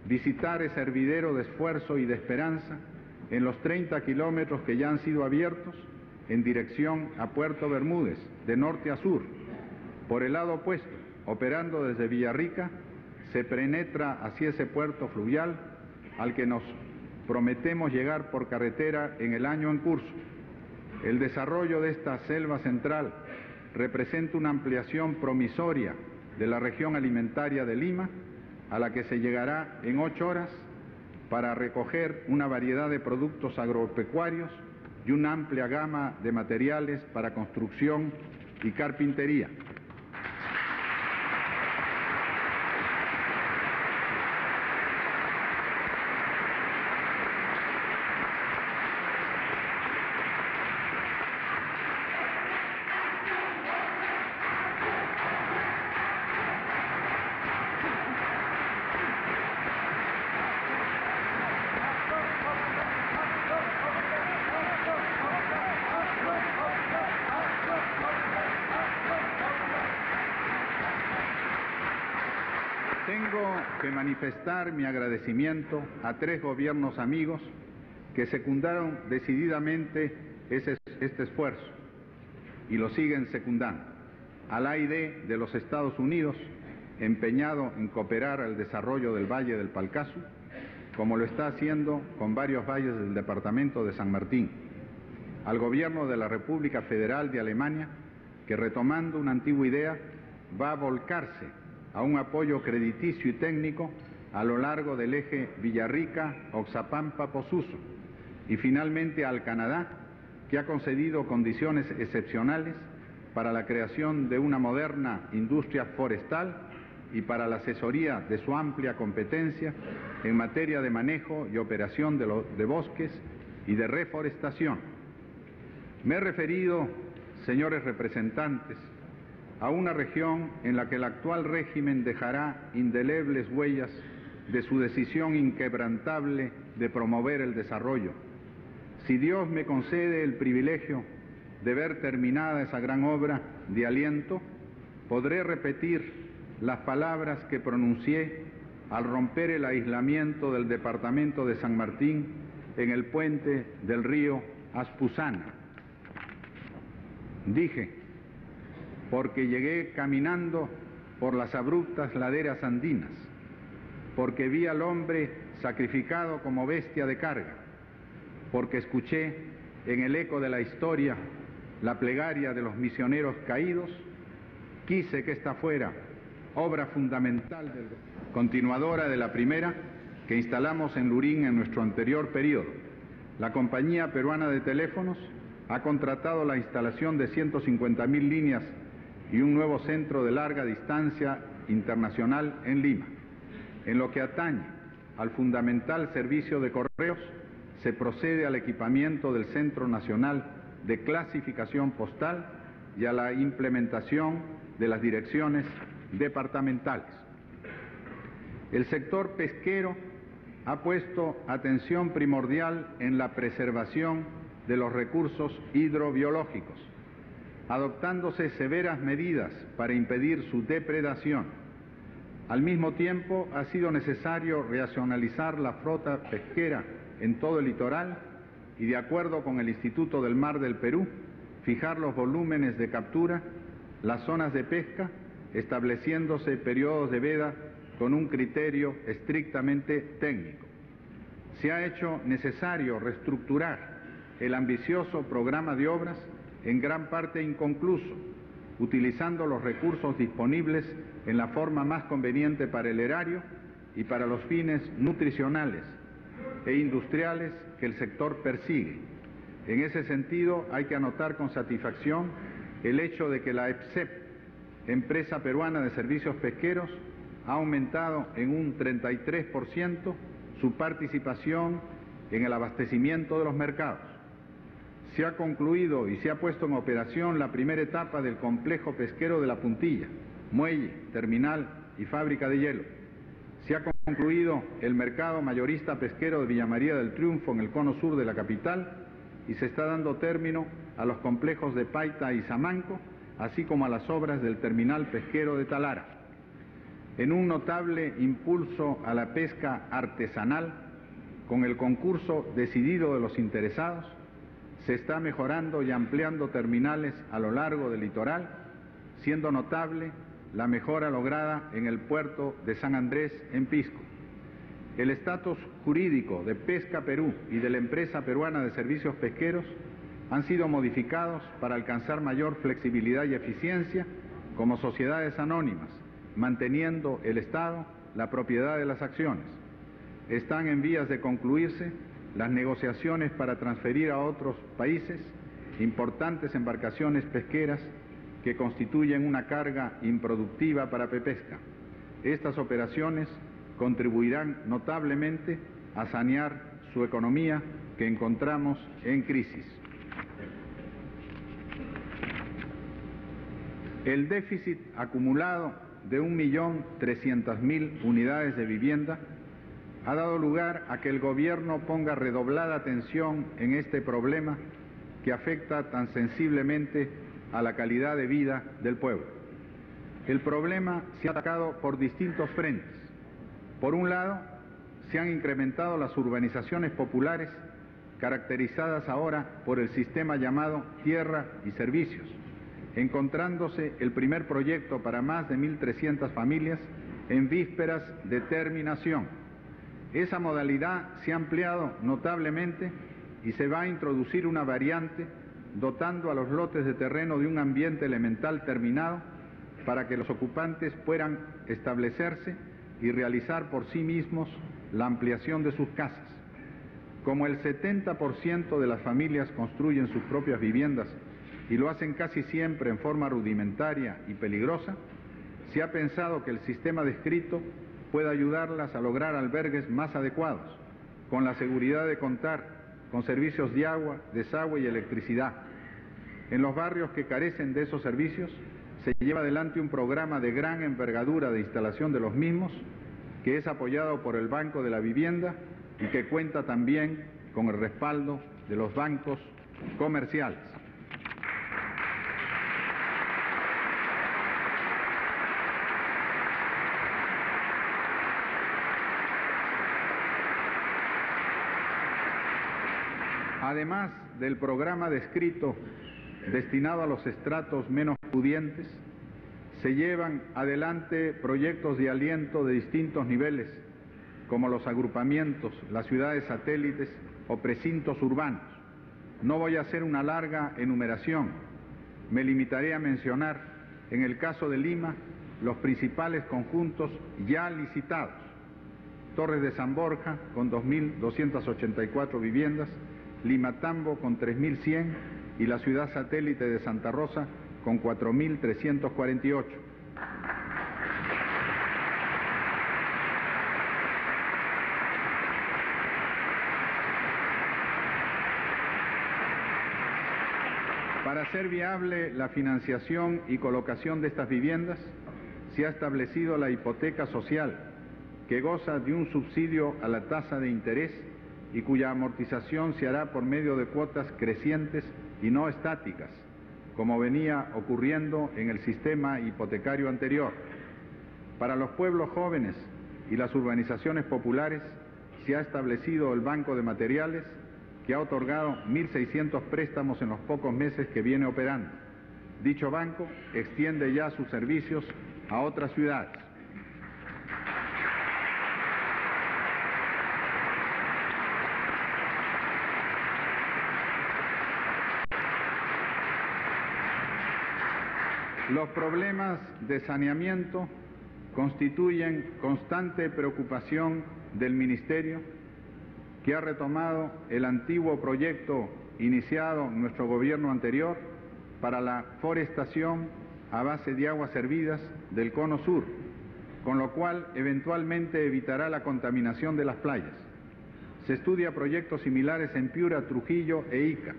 visitar ese hervidero de esfuerzo y de esperanza en los 30 kilómetros que ya han sido abiertos en dirección a Puerto Bermúdez, de norte a sur. Por el lado opuesto, operando desde Villarrica, se penetra hacia ese puerto fluvial al que nos prometemos llegar por carretera en el año en curso. El desarrollo de esta selva central representa una ampliación promisoria de la región alimentaria de Lima, a la que se llegará en 8 horas para recoger una variedad de productos agropecuarios y una amplia gama de materiales para construcción y carpintería. Tengo que manifestar mi agradecimiento a 3 gobiernos amigos que secundaron decididamente este esfuerzo y lo siguen secundando. Al AID de los Estados Unidos, empeñado en cooperar al desarrollo del Valle del Palcazu, como lo está haciendo con varios valles del departamento de San Martín. Al gobierno de la República Federal de Alemania, que retomando una antigua idea, va a volcarse a un apoyo crediticio y técnico a lo largo del eje Villarrica-Oxapampa-Posuso. Y finalmente al Canadá, que ha concedido condiciones excepcionales para la creación de una moderna industria forestal y para la asesoría de su amplia competencia en materia de manejo y operación de bosques y de reforestación. Me he referido, señores representantes, a una región en la que el actual régimen dejará indelebles huellas de su decisión inquebrantable de promover el desarrollo. Si Dios me concede el privilegio de ver terminada esa gran obra de aliento, podré repetir las palabras que pronuncié al romper el aislamiento del departamento de San Martín en el puente del río Aspuzana. Dije, porque llegué caminando por las abruptas laderas andinas, porque vi al hombre sacrificado como bestia de carga, porque escuché en el eco de la historia la plegaria de los misioneros caídos, quise que esta fuera obra fundamental, continuadora de la primera que instalamos en Lurín en nuestro anterior periodo. La Compañía Peruana de Teléfonos ha contratado la instalación de 150.000 líneas y un nuevo centro de larga distancia internacional en Lima. En lo que atañe al fundamental servicio de correos, se procede al equipamiento del Centro Nacional de Clasificación Postal y a la implementación de las direcciones departamentales. El sector pesquero ha puesto atención primordial en la preservación de los recursos hidrobiológicos, adoptándose severas medidas para impedir su depredación. Al mismo tiempo, ha sido necesario racionalizar la flota pesquera en todo el litoral y, de acuerdo con el Instituto del Mar del Perú, fijar los volúmenes de captura, las zonas de pesca, estableciéndose periodos de veda con un criterio estrictamente técnico. Se ha hecho necesario reestructurar el ambicioso programa de obras, en gran parte inconcluso, utilizando los recursos disponibles en la forma más conveniente para el erario y para los fines nutricionales e industriales que el sector persigue. En ese sentido, hay que anotar con satisfacción el hecho de que la EPSEP, Empresa Peruana de Servicios Pesqueros, ha aumentado en un 33% su participación en el abastecimiento de los mercados. Se ha concluido y se ha puesto en operación la primera etapa del complejo pesquero de La Puntilla, muelle, terminal y fábrica de hielo. Se ha concluido el mercado mayorista pesquero de Villa María del Triunfo en el cono sur de la capital y se está dando término a los complejos de Paita y Samanco, así como a las obras del terminal pesquero de Talara. En un notable impulso a la pesca artesanal, con el concurso decidido de los interesados, se está mejorando y ampliando terminales a lo largo del litoral, siendo notable la mejora lograda en el puerto de San Andrés en Pisco. El estatus jurídico de Pesca Perú y de la Empresa Peruana de Servicios Pesqueros han sido modificados para alcanzar mayor flexibilidad y eficiencia como sociedades anónimas, manteniendo el Estado la propiedad de las acciones. Están en vías de concluirse las negociaciones para transferir a otros países importantes embarcaciones pesqueras que constituyen una carga improductiva para Pepesca. Estas operaciones contribuirán notablemente a sanear su economía que encontramos en crisis. El déficit acumulado de 1.300.000 unidades de vivienda ha dado lugar a que el gobierno ponga redoblada atención en este problema que afecta tan sensiblemente a la calidad de vida del pueblo. El problema se ha atacado por distintos frentes. Por un lado, se han incrementado las urbanizaciones populares caracterizadas ahora por el sistema llamado Tierra y Servicios, encontrándose el primer proyecto para más de 1.300 familias en vísperas de terminación. Esa modalidad se ha ampliado notablemente y se va a introducir una variante dotando a los lotes de terreno de un ambiente elemental terminado para que los ocupantes puedan establecerse y realizar por sí mismos la ampliación de sus casas. Como el 70% de las familias construyen sus propias viviendas y lo hacen casi siempre en forma rudimentaria y peligrosa, se ha pensado que el sistema descrito pueda ayudarlas a lograr albergues más adecuados, con la seguridad de contar con servicios de agua, desagüe y electricidad. En los barrios que carecen de esos servicios, se lleva adelante un programa de gran envergadura de instalación de los mismos, que es apoyado por el Banco de la Vivienda y que cuenta también con el respaldo de los bancos comerciales. Además del programa descrito destinado a los estratos menos pudientes, se llevan adelante proyectos de aliento de distintos niveles, como los agrupamientos, las ciudades satélites o precintos urbanos. No voy a hacer una larga enumeración, me limitaré a mencionar, en el caso de Lima, los principales conjuntos ya licitados: Torres de San Borja con 2.284 viviendas, Limatambo con 3.100 y la ciudad satélite de Santa Rosa con 4.348. Para hacer viable la financiación y colocación de estas viviendas, se ha establecido la hipoteca social, que goza de un subsidio a la tasa de interés y cuya amortización se hará por medio de cuotas crecientes y no estáticas, como venía ocurriendo en el sistema hipotecario anterior. Para los pueblos jóvenes y las urbanizaciones populares se ha establecido el Banco de Materiales, que ha otorgado 1.600 préstamos en los pocos meses que viene operando. Dicho banco extiende ya sus servicios a otras ciudades. Los problemas de saneamiento constituyen constante preocupación del Ministerio, que ha retomado el antiguo proyecto iniciado en nuestro gobierno anterior para la forestación a base de aguas hervidas del Cono Sur, con lo cual eventualmente evitará la contaminación de las playas. Se estudia proyectos similares en Piura, Trujillo e Ica.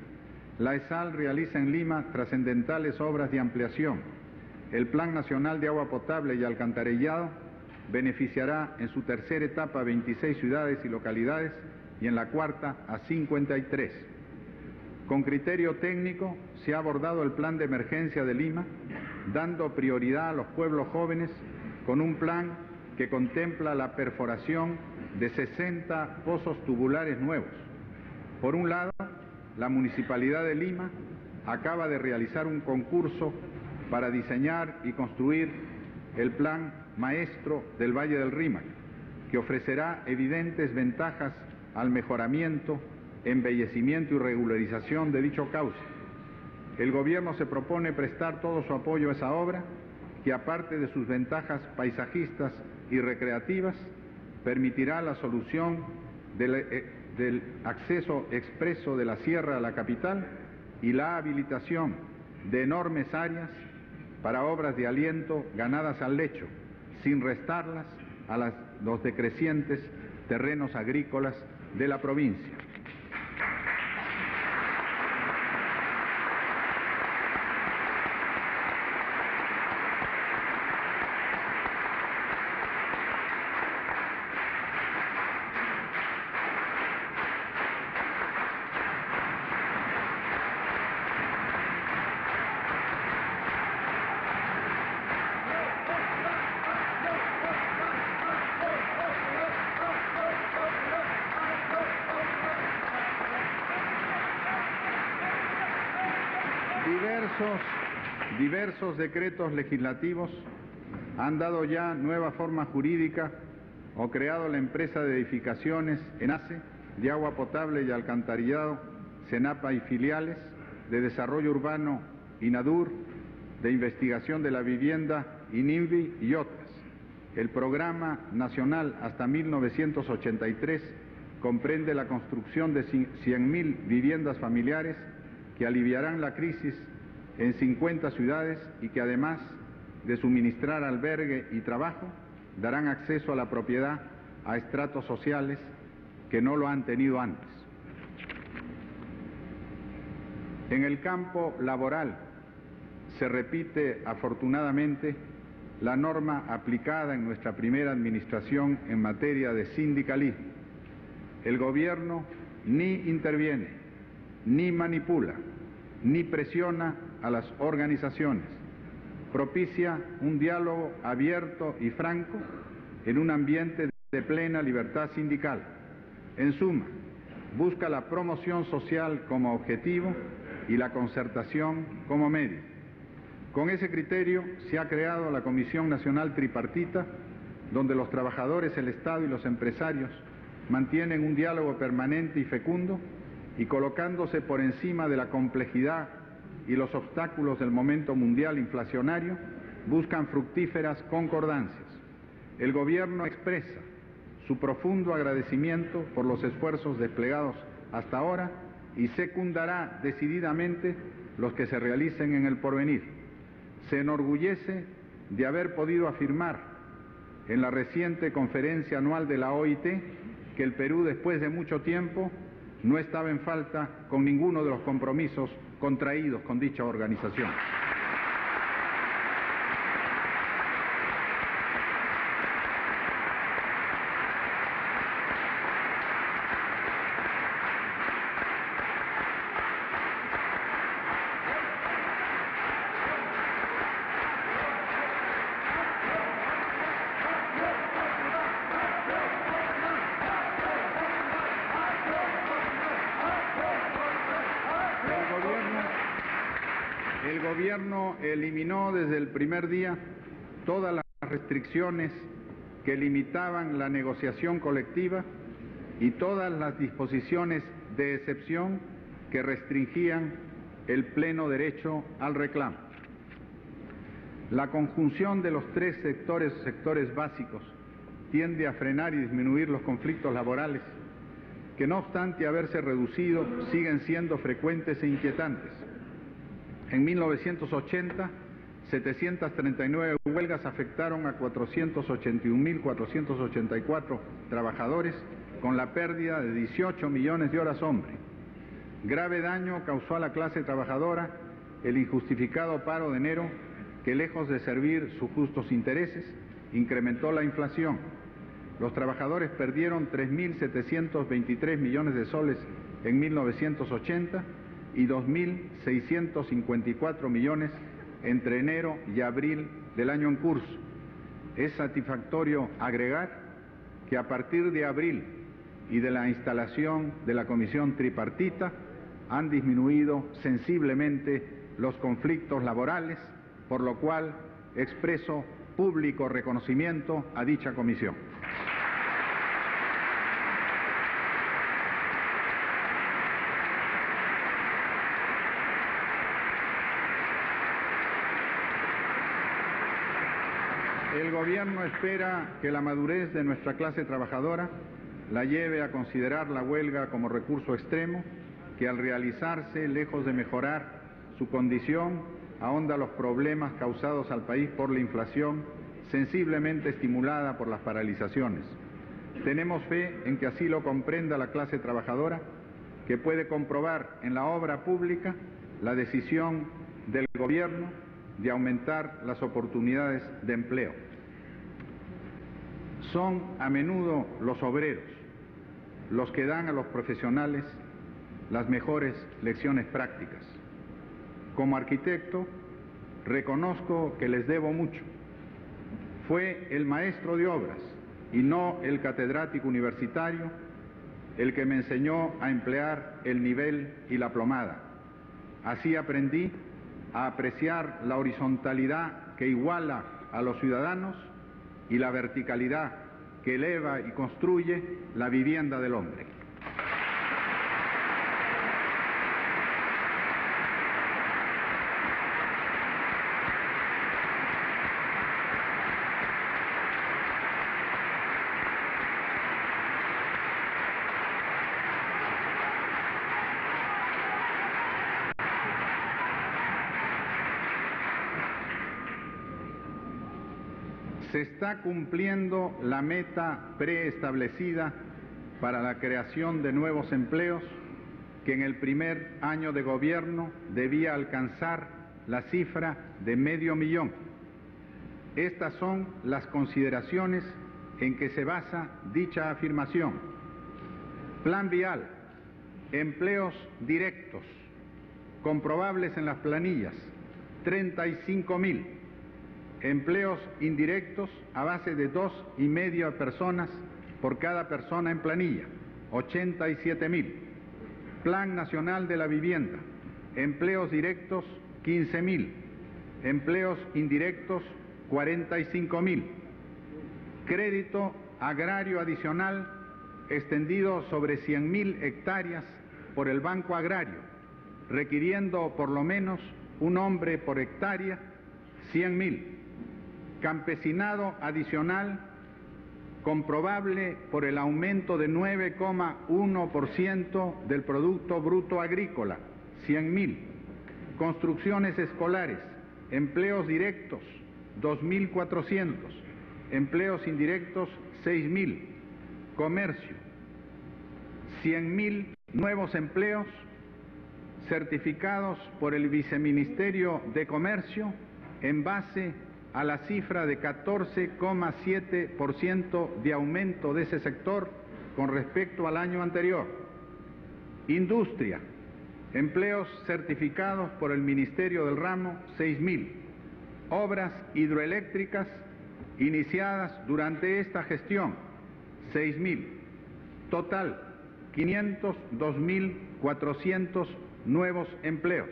La ESAL realiza en Lima trascendentales obras de ampliación. El Plan Nacional de Agua Potable y Alcantarillado beneficiará en su tercera etapa a 26 ciudades y localidades y en la cuarta a 53. Con criterio técnico se ha abordado el plan de emergencia de Lima, dando prioridad a los pueblos jóvenes con un plan que contempla la perforación de 60 pozos tubulares nuevos. Por un lado, la Municipalidad de Lima acaba de realizar un concurso para diseñar y construir el plan maestro del Valle del Rímac, que ofrecerá evidentes ventajas al mejoramiento, embellecimiento y regularización de dicho cauce. El gobierno se propone prestar todo su apoyo a esa obra, que aparte de sus ventajas paisajistas y recreativas, permitirá la solución del acceso expreso de la sierra a la capital y la habilitación de enormes áreas para obras de aliento ganadas al lecho, sin restarlas a los decrecientes terrenos agrícolas de la provincia. Diversos decretos legislativos han dado ya nueva forma jurídica o creado la empresa de edificaciones ENACE, de agua potable y alcantarillado, CENAPA y filiales, de desarrollo urbano, INADUR, de investigación de la vivienda, INIMVI y otras. El programa nacional hasta 1983 comprende la construcción de 100.000 viviendas familiares que aliviarán la crisis en 50 ciudades y que además de suministrar albergue y trabajo, darán acceso a la propiedad a estratos sociales que no lo han tenido antes. En el campo laboral se repite afortunadamente la norma aplicada en nuestra primera administración en materia de sindicalismo. El gobierno ni interviene, ni manipula, ni presiona a las organizaciones. Propicia un diálogo abierto y franco en un ambiente de plena libertad sindical. En suma, busca la promoción social como objetivo y la concertación como medio. Con ese criterio se ha creado la Comisión Nacional Tripartita, donde los trabajadores, el Estado y los empresarios mantienen un diálogo permanente y fecundo y colocándose por encima de la complejidad y los obstáculos del momento mundial inflacionario, buscan fructíferas concordancias. El Gobierno expresa su profundo agradecimiento por los esfuerzos desplegados hasta ahora y secundará decididamente los que se realicen en el porvenir. Se enorgullece de haber podido afirmar en la reciente conferencia anual de la OIT que el Perú, después de mucho tiempo, no estaba en falta con ninguno de los compromisos contraídos con dicha organización. El gobierno eliminó desde el primer día todas las restricciones que limitaban la negociación colectiva y todas las disposiciones de excepción que restringían el pleno derecho al reclamo. La conjunción de los tres sectores básicos tiende a frenar y disminuir los conflictos laborales que, no obstante haberse reducido, siguen siendo frecuentes e inquietantes. En 1980, 739 huelgas afectaron a 481.484 trabajadores, con la pérdida de 18 millones de horas hombre. Grave daño causó a la clase trabajadora el injustificado paro de enero, que lejos de servir sus justos intereses, incrementó la inflación. Los trabajadores perdieron 3.723 millones de soles en 1980 y 2.654 millones entre enero y abril del año en curso. Es satisfactorio agregar que a partir de abril y de la instalación de la Comisión Tripartita han disminuido sensiblemente los conflictos laborales, por lo cual expreso público reconocimiento a dicha comisión. El gobierno espera que la madurez de nuestra clase trabajadora la lleve a considerar la huelga como recurso extremo, que al realizarse, lejos de mejorar su condición, ahonda los problemas causados al país por la inflación, sensiblemente estimulada por las paralizaciones. Tenemos fe en que así lo comprenda la clase trabajadora, que puede comprobar en la obra pública la decisión del gobierno de aumentar las oportunidades de empleo. Son a menudo los obreros los que dan a los profesionales las mejores lecciones prácticas. Como arquitecto, reconozco que les debo mucho. Fue el maestro de obras y no el catedrático universitario el que me enseñó a emplear el nivel y la plomada. Así aprendí a apreciar la horizontalidad que iguala a los ciudadanos y la verticalidad que eleva y construye la vivienda del hombre. Se está cumpliendo la meta preestablecida para la creación de nuevos empleos, que en el primer año de gobierno debía alcanzar la cifra de 500.000. Estas son las consideraciones en que se basa dicha afirmación. Plan vial, empleos directos, comprobables en las planillas, 35.000. Empleos indirectos a base de 2,5 personas por cada persona en planilla, 87.000. Plan Nacional de la Vivienda, empleos directos, 15.000. Empleos indirectos, 45.000. Crédito agrario adicional extendido sobre 100.000 hectáreas por el Banco Agrario, requiriendo por lo menos un hombre por hectárea, 100.000. Campesinado adicional comprobable por el aumento de 9,1% del Producto Bruto Agrícola, 100.000. Construcciones escolares, empleos directos, 2.400. Empleos indirectos, 6.000. Comercio, 100.000 nuevos empleos certificados por el Viceministerio de Comercio en base a la cifra de 14,7% de aumento de ese sector con respecto al año anterior. Industria, empleos certificados por el Ministerio del Ramo, 6.000. Obras hidroeléctricas iniciadas durante esta gestión, 6.000. Total, 502.400 nuevos empleos.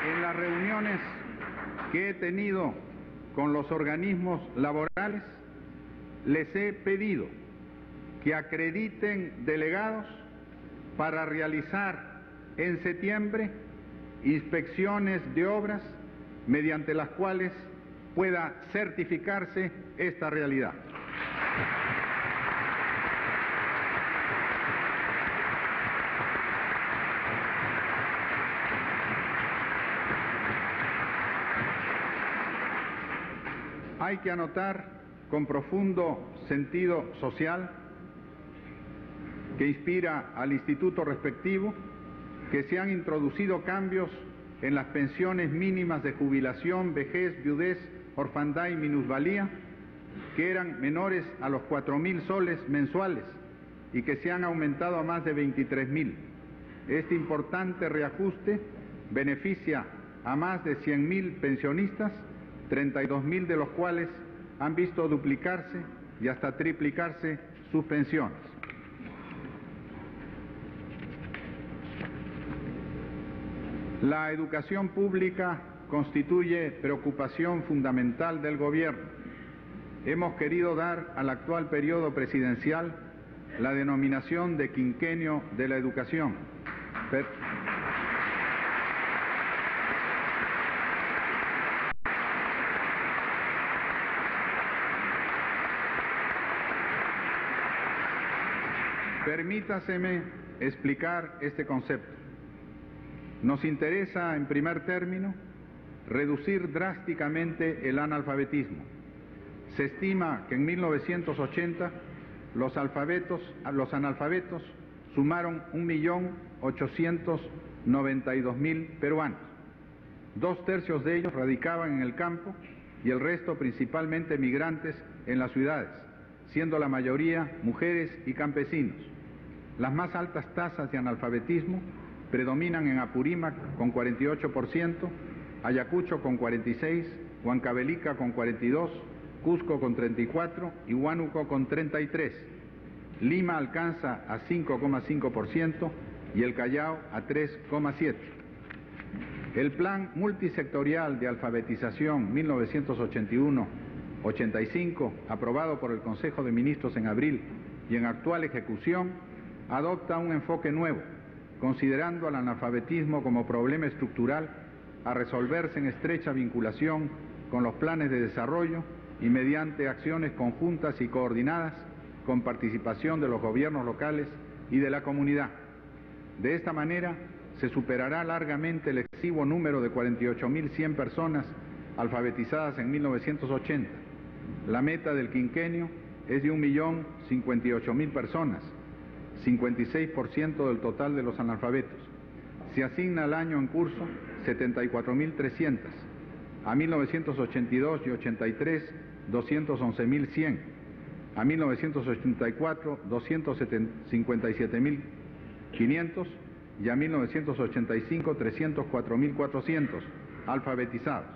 En las reuniones que he tenido con los organismos laborales, les he pedido que acrediten delegados para realizar en septiembre inspecciones de obras mediante las cuales pueda certificarse esta realidad. Hay que anotar con profundo sentido social que inspira al instituto respectivo que se han introducido cambios en las pensiones mínimas de jubilación, vejez, viudez, orfandad y minusvalía, que eran menores a los 4.000 soles mensuales y que se han aumentado a más de 23.000. Este importante reajuste beneficia a más de 100.000 pensionistas, 32.000 de los cuales han visto duplicarse y hasta triplicarse sus pensiones. La educación pública constituye preocupación fundamental del gobierno. Hemos querido dar al actual periodo presidencial la denominación de quinquenio de la educación. Permítaseme explicar este concepto. Nos interesa, en primer término, reducir drásticamente el analfabetismo. Se estima que en 1980 los analfabetos sumaron 1.892.000 peruanos. 2/3 de ellos radicaban en el campo y el resto principalmente migrantes en las ciudades, siendo la mayoría mujeres y campesinos. Las más altas tasas de analfabetismo predominan en Apurímac con 48%, Ayacucho con 46%, Huancavelica con 42%, Cusco con 34% y Huánuco con 33%. Lima alcanza a 5,5% y el Callao a 3,7%. El Plan Multisectorial de Alfabetización 1981-85, aprobado por el Consejo de Ministros en abril y en actual ejecución, adopta un enfoque nuevo, considerando al analfabetismo como problema estructural a resolverse en estrecha vinculación con los planes de desarrollo y mediante acciones conjuntas y coordinadas con participación de los gobiernos locales y de la comunidad. De esta manera, se superará largamente el excesivo número de 48.100 personas alfabetizadas en 1980. La meta del quinquenio es de 1.058.000 personas, 56% del total de los analfabetos. Se asigna al año en curso 74.300, a 1982 y 83, 211.100, a 1984, 257.500 y a 1985, 304.400 alfabetizados.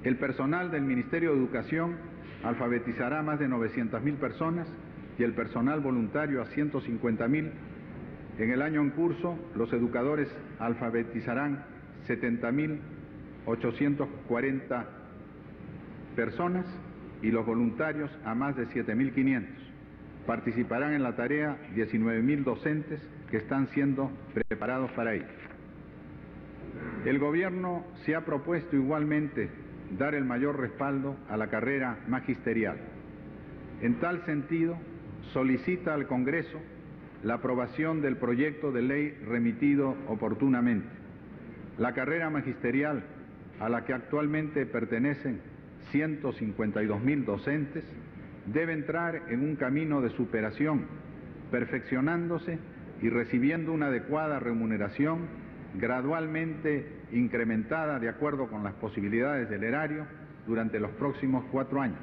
El personal del Ministerio de Educación alfabetizará más de 900.000 personas y el personal voluntario a 150.000. En el año en curso, los educadores alfabetizarán 70.840 personas y los voluntarios a más de 7.500. Participarán en la tarea 19.000 docentes que están siendo preparados para ello. El Gobierno se ha propuesto igualmente dar el mayor respaldo a la carrera magisterial. En tal sentido, solicita al Congreso la aprobación del proyecto de ley remitido oportunamente. La carrera magisterial, a la que actualmente pertenecen 152.000 docentes, debe entrar en un camino de superación, perfeccionándose y recibiendo una adecuada remuneración gradualmente incrementada de acuerdo con las posibilidades del erario durante los próximos 4 años.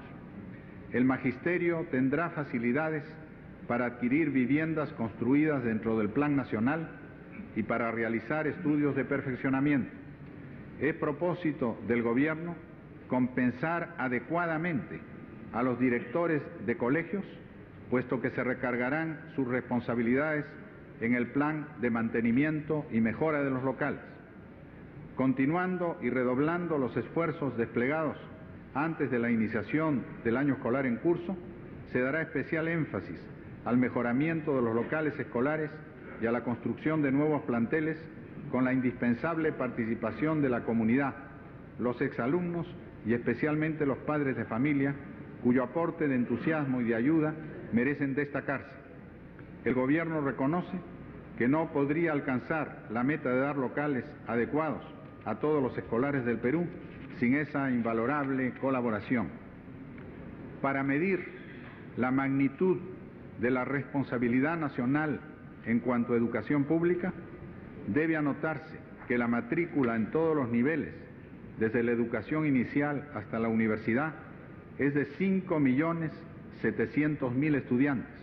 El magisterio tendrá facilidades para adquirir viviendas construidas dentro del Plan Nacional y para realizar estudios de perfeccionamiento. Es propósito del Gobierno compensar adecuadamente a los directores de colegios, puesto que se recargarán sus responsabilidades en el plan de mantenimiento y mejora de los locales. Continuando y redoblando los esfuerzos desplegados antes de la iniciación del año escolar en curso, se dará especial énfasis al mejoramiento de los locales escolares y a la construcción de nuevos planteles con la indispensable participación de la comunidad, los exalumnos y especialmente los padres de familia, cuyo aporte de entusiasmo y de ayuda merecen destacarse. El Gobierno reconoce que no podría alcanzar la meta de dar locales adecuados a todos los escolares del Perú sin esa invalorable colaboración. Para medir la magnitud de la responsabilidad nacional en cuanto a educación pública, debe anotarse que la matrícula en todos los niveles, desde la educación inicial hasta la universidad, es de 5.700.000 estudiantes,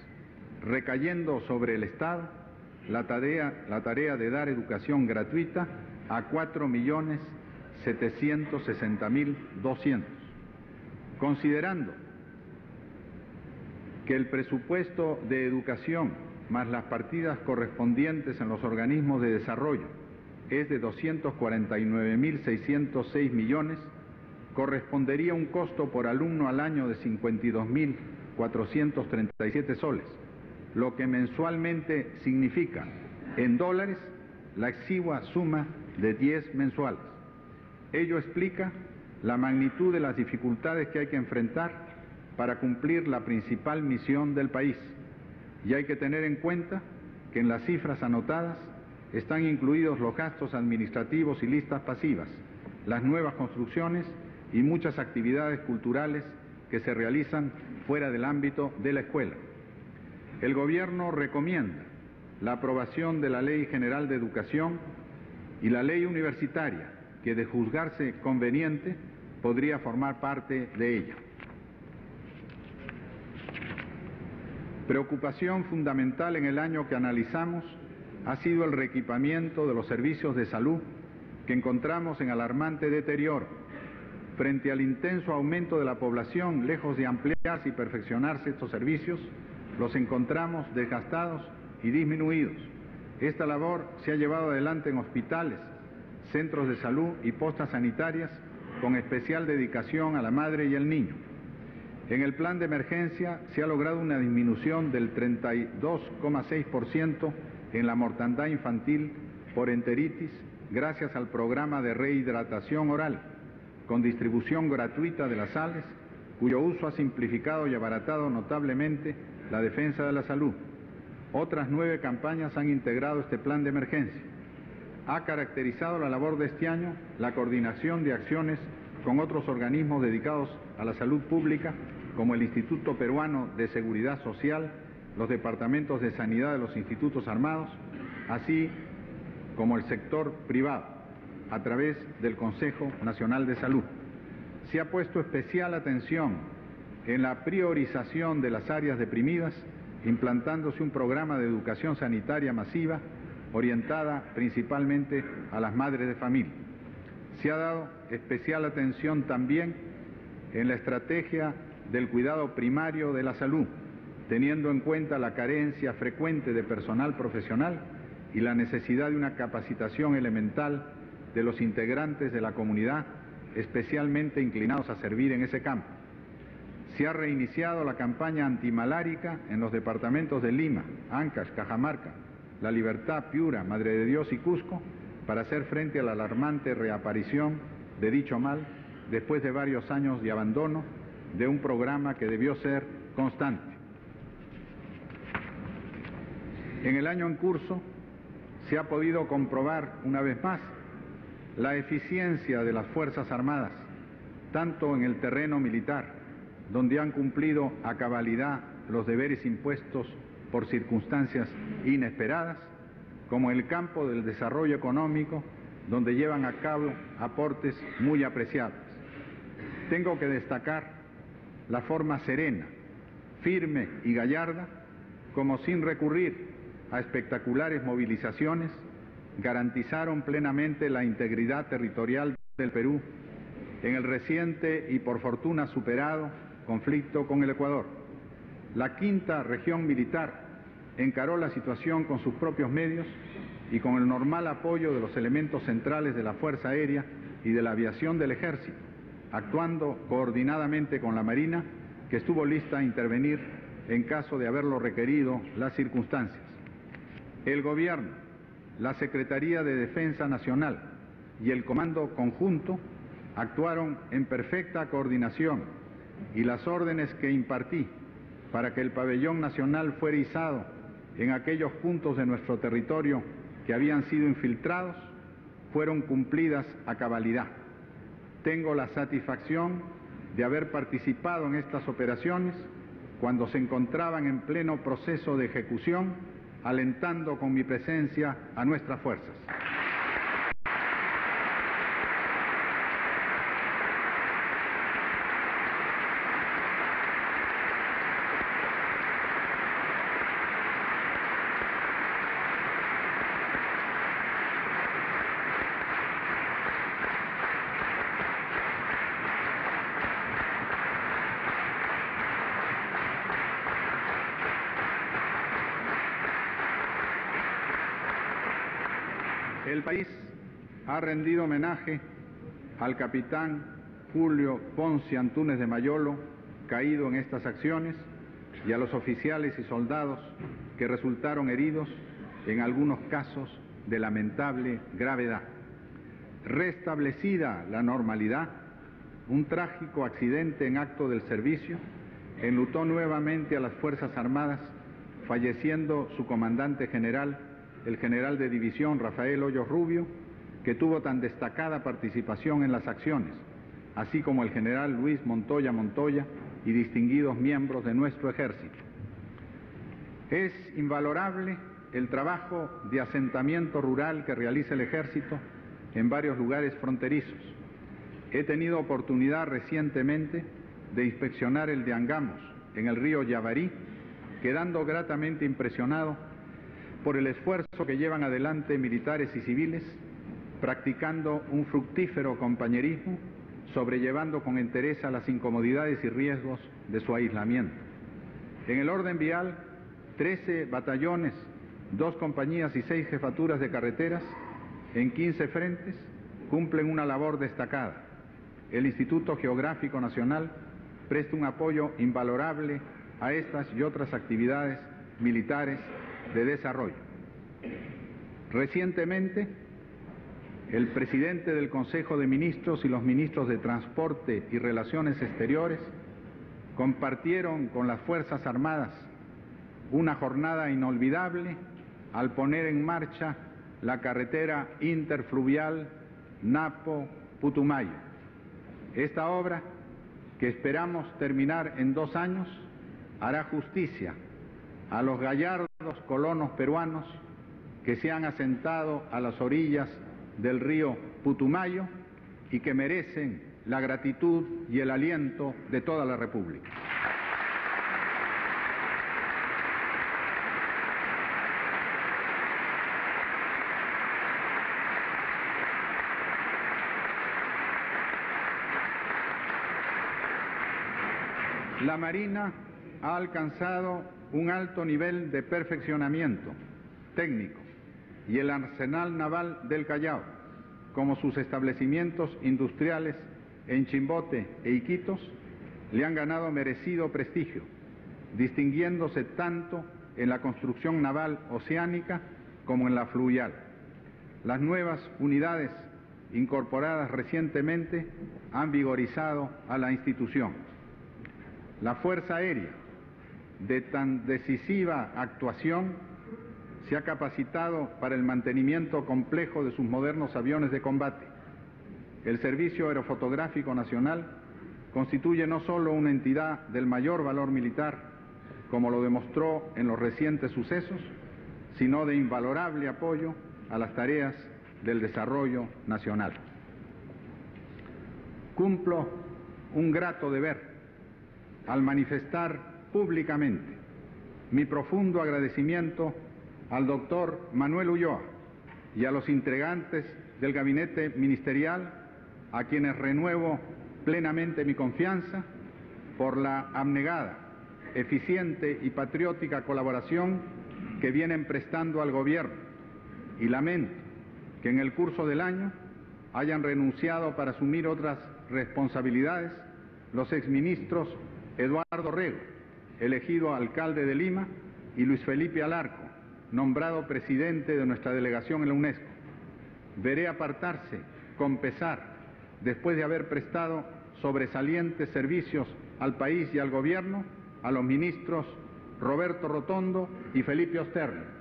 recayendo sobre el Estado la tarea de dar educación gratuita a 4.760.200. Considerando que el presupuesto de educación más las partidas correspondientes en los organismos de desarrollo es de 249.606 millones, correspondería un costo por alumno al año de 52.437 soles, lo que mensualmente significa, en dólares, la exigua suma de 10 mensuales. Ello explica la magnitud de las dificultades que hay que enfrentar para cumplir la principal misión del país. Y hay que tener en cuenta que en las cifras anotadas están incluidos los gastos administrativos y listas pasivas, las nuevas construcciones y muchas actividades culturales que se realizan fuera del ámbito de la escuela. El Gobierno recomienda la aprobación de la Ley General de Educación y la Ley Universitaria, que de juzgarse conveniente podría formar parte de ella. Preocupación fundamental en el año que analizamos ha sido el reequipamiento de los servicios de salud que encontramos en alarmante deterioro. Frente al intenso aumento de la población, lejos de ampliarse y perfeccionarse estos servicios, los encontramos desgastados y disminuidos. Esta labor se ha llevado adelante en hospitales, centros de salud y postas sanitarias con especial dedicación a la madre y el niño. En el plan de emergencia se ha logrado una disminución del 32,6% en la mortandad infantil por enteritis gracias al programa de rehidratación oral, con distribución gratuita de las sales, cuyo uso ha simplificado y abaratado notablemente la defensa de la salud. Otras 9 campañas han integrado este plan de emergencia. Ha caracterizado la labor de este año la coordinación de acciones con otros organismos dedicados a la salud pública, como el Instituto Peruano de Seguridad Social, los departamentos de sanidad de los institutos armados, así como el sector privado, a través del Consejo Nacional de Salud. Se ha puesto especial atención en la priorización de las áreas deprimidas, implantándose un programa de educación sanitaria masiva orientada principalmente a las madres de familia. Se ha dado especial atención también en la estrategia del cuidado primario de la salud, teniendo en cuenta la carencia frecuente de personal profesional y la necesidad de una capacitación elemental de los integrantes de la comunidad, especialmente inclinados a servir en ese campo. Se ha reiniciado la campaña antimalárica en los departamentos de Lima, Ancash, Cajamarca, La Libertad, Piura, Madre de Dios y Cusco, para hacer frente a la alarmante reaparición de dicho mal después de varios años de abandono de un programa que debió ser constante. En el año en curso se ha podido comprobar una vez más la eficiencia de las Fuerzas Armadas, tanto en el terreno militar, donde han cumplido a cabalidad los deberes impuestos por circunstancias inesperadas, como en el campo del desarrollo económico, donde llevan a cabo aportes muy apreciables. Tengo que destacar la forma serena, firme y gallarda, como sin recurrir a espectaculares movilizaciones, garantizaron plenamente la integridad territorial del Perú en el reciente y por fortuna superado conflicto con el Ecuador. La quinta región militar encaró la situación con sus propios medios y con el normal apoyo de los elementos centrales de la Fuerza Aérea y de la aviación del Ejército, actuando coordinadamente con la Marina, que estuvo lista a intervenir en caso de haberlo requerido las circunstancias. El Gobierno, la Secretaría de Defensa Nacional y el Comando Conjunto actuaron en perfecta coordinación y las órdenes que impartí para que el pabellón nacional fuera izado en aquellos puntos de nuestro territorio que habían sido infiltrados fueron cumplidas a cabalidad. Tengo la satisfacción de haber participado en estas operaciones cuando se encontraban en pleno proceso de ejecución, alentando con mi presencia a nuestras fuerzas. El país ha rendido homenaje al capitán Julio Ponce Antúnez de Mayolo, caído en estas acciones, y a los oficiales y soldados que resultaron heridos, en algunos casos de lamentable gravedad. Restablecida la normalidad, un trágico accidente en acto del servicio enlutó nuevamente a las Fuerzas Armadas, falleciendo su comandante general, el general de división Rafael Hoyos Rubio, que tuvo tan destacada participación en las acciones, así como el general Luis Montoya Montoya y distinguidos miembros de nuestro ejército. Es invalorable el trabajo de asentamiento rural que realiza el ejército en varios lugares fronterizos. He tenido oportunidad recientemente de inspeccionar el de Angamos, en el río Yavarí, quedando gratamente impresionado por el esfuerzo que llevan adelante militares y civiles, practicando un fructífero compañerismo, sobrellevando con entereza las incomodidades y riesgos de su aislamiento. En el orden vial, 13 batallones, 2 compañías y 6 jefaturas de carreteras, en 15 frentes, cumplen una labor destacada. El Instituto Geográfico Nacional presta un apoyo invalorable a estas y otras actividades militares de desarrollo. Recientemente, el presidente del Consejo de Ministros y los ministros de Transporte y Relaciones Exteriores compartieron con las Fuerzas Armadas una jornada inolvidable al poner en marcha la carretera interfluvial Napo-Putumayo. Esta obra, que esperamos terminar en 2 años, hará justicia a los gallardos colonos peruanos que se han asentado a las orillas del río Putumayo y que merecen la gratitud y el aliento de toda la República. La Marina ha alcanzado un alto nivel de perfeccionamiento técnico y el arsenal naval del Callao, como sus establecimientos industriales en Chimbote e Iquitos, le han ganado merecido prestigio, distinguiéndose tanto en la construcción naval oceánica como en la fluvial. Las nuevas unidades incorporadas recientemente han vigorizado a la institución. La Fuerza Aérea, de tan decisiva actuación, se ha capacitado para el mantenimiento complejo de sus modernos aviones de combate. El Servicio Aerofotográfico Nacional constituye no solo una entidad del mayor valor militar, como lo demostró en los recientes sucesos, sino de invalorable apoyo a las tareas del desarrollo nacional. Cumplo un grato deber al manifestar públicamente mi profundo agradecimiento al doctor Manuel Ulloa y a los integrantes del gabinete ministerial, a quienes renuevo plenamente mi confianza por la abnegada, eficiente y patriótica colaboración que vienen prestando al gobierno, y lamento que en el curso del año hayan renunciado para asumir otras responsabilidades los exministros Eduardo Rego, elegido alcalde de Lima, y Luis Felipe Alarco, nombrado presidente de nuestra delegación en la UNESCO. Veré apartarse con pesar, después de haber prestado sobresalientes servicios al país y al gobierno, a los ministros Roberto Rotondo y Felipe Osterno.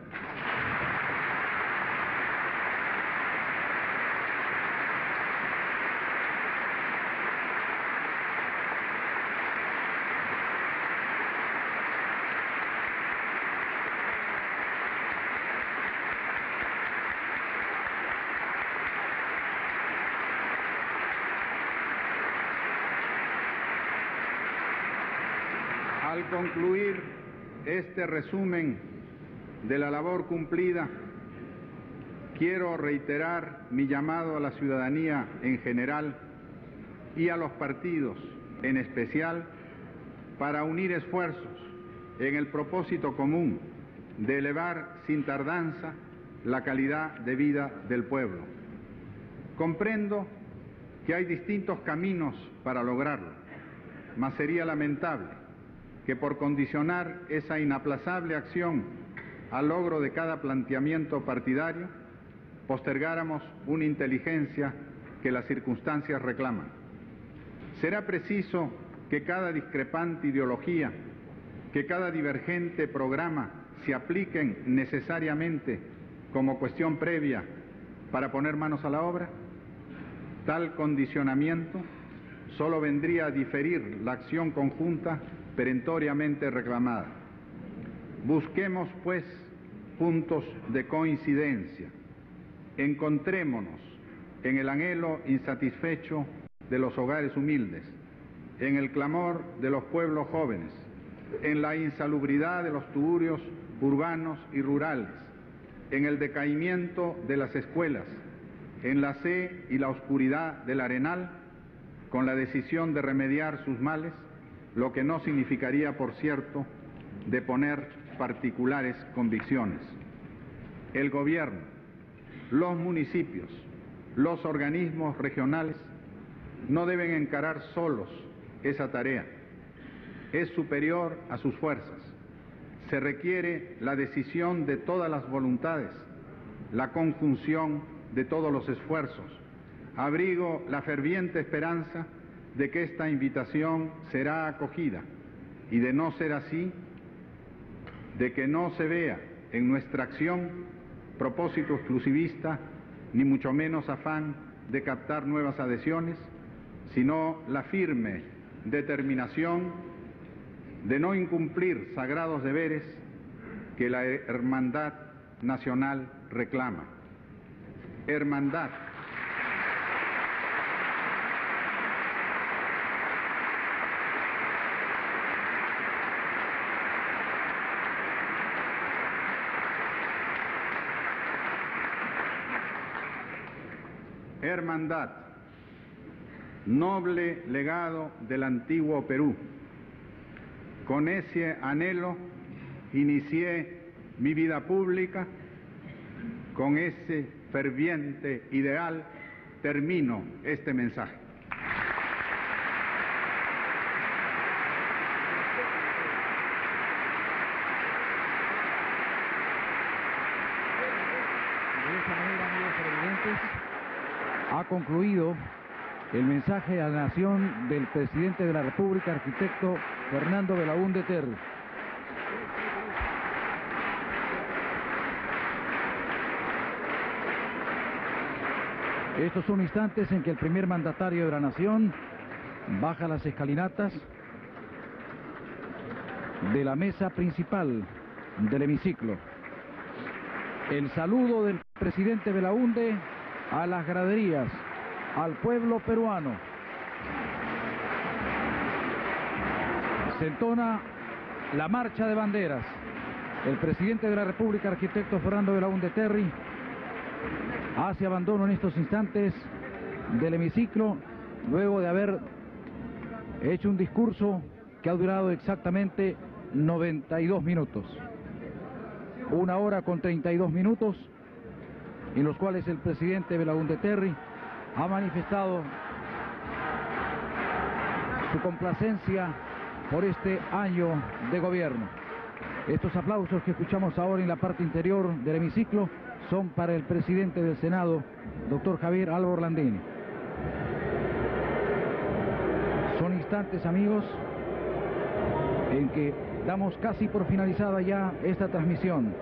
Al concluir este resumen de la labor cumplida, quiero reiterar mi llamado a la ciudadanía en general y a los partidos en especial para unir esfuerzos en el propósito común de elevar sin tardanza la calidad de vida del pueblo. Comprendo que hay distintos caminos para lograrlo, mas sería lamentable que por condicionar esa inaplazable acción al logro de cada planteamiento partidario, postergáramos una inteligencia que las circunstancias reclaman. Será preciso que cada discrepante ideología, que cada divergente programa se apliquen necesariamente como cuestión previa para poner manos a la obra. Tal condicionamiento solo vendría a diferir la acción conjunta perentoriamente reclamada. Busquemos, pues, puntos de coincidencia. Encontrémonos en el anhelo insatisfecho de los hogares humildes, en el clamor de los pueblos jóvenes, en la insalubridad de los tugurios urbanos y rurales, en el decaimiento de las escuelas, en la sed y la oscuridad del arenal, con la decisión de remediar sus males, lo que no significaría, por cierto, de poner particulares convicciones. El gobierno, los municipios, los organismos regionales no deben encarar solos esa tarea. Es superior a sus fuerzas. Se requiere la decisión de todas las voluntades, la conjunción de todos los esfuerzos. Abrigo la ferviente esperanza de que esta invitación será acogida y, de no ser así, de que no se vea en nuestra acción propósito exclusivista, ni mucho menos afán de captar nuevas adhesiones, sino la firme determinación de no incumplir sagrados deberes que la hermandad nacional reclama. Hermandad. Hermandad, noble legado del antiguo Perú. Con ese anhelo inicié mi vida pública, con ese ferviente ideal termino este mensaje. De esta manera, amigos televidentes, ha concluido el mensaje a la nación del presidente de la República, arquitecto Fernando Belaúnde Terry. Estos son instantes en que el primer mandatario de la nación baja las escalinatas de la mesa principal del hemiciclo. El saludo del presidente Belaúnde a las graderías, al pueblo peruano. Se entona la marcha de banderas. El presidente de la República, arquitecto Fernando Belaúnde Terry, hace abandono en estos instantes del hemiciclo, luego de haber hecho un discurso que ha durado exactamente 92 minutos. 1 hora con 32 minutos, en los cuales el presidente Belaúnde Terry ha manifestado su complacencia por este año de gobierno. Estos aplausos que escuchamos ahora en la parte interior del hemiciclo son para el presidente del Senado, doctor Javier Álvaro Landín. Son instantes, amigos, en que damos casi por finalizada ya esta transmisión.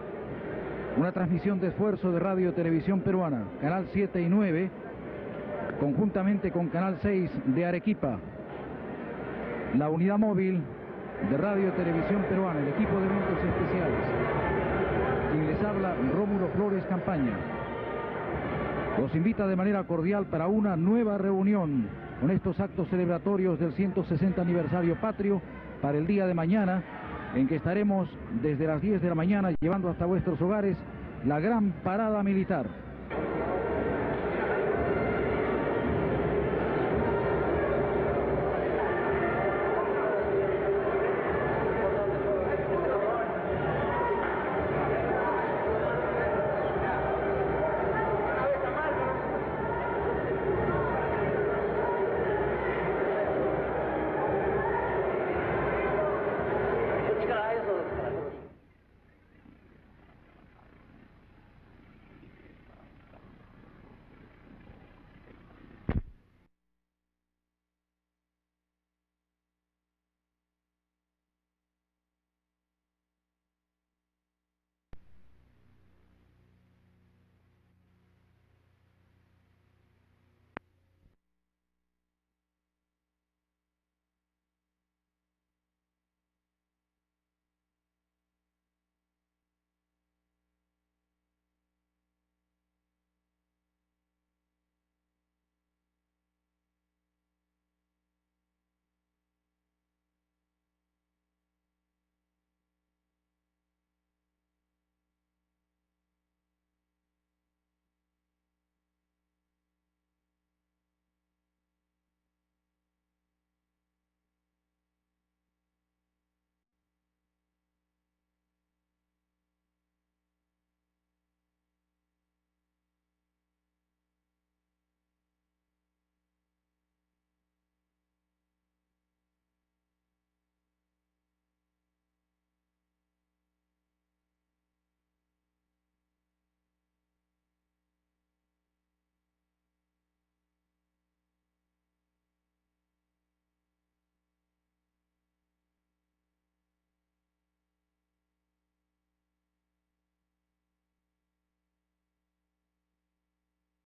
Una transmisión de esfuerzo de Radio y Televisión Peruana, Canal 7 y 9, conjuntamente con Canal 6 de Arequipa, la unidad móvil de Radio y Televisión Peruana, el equipo de eventos especiales. Quien les habla, Rómulo Flores Campaña. Los invita de manera cordial para una nueva reunión con estos actos celebratorios del 160 aniversario patrio para el día de mañana, en que estaremos desde las 10 de la mañana llevando hasta vuestros hogares la gran parada militar.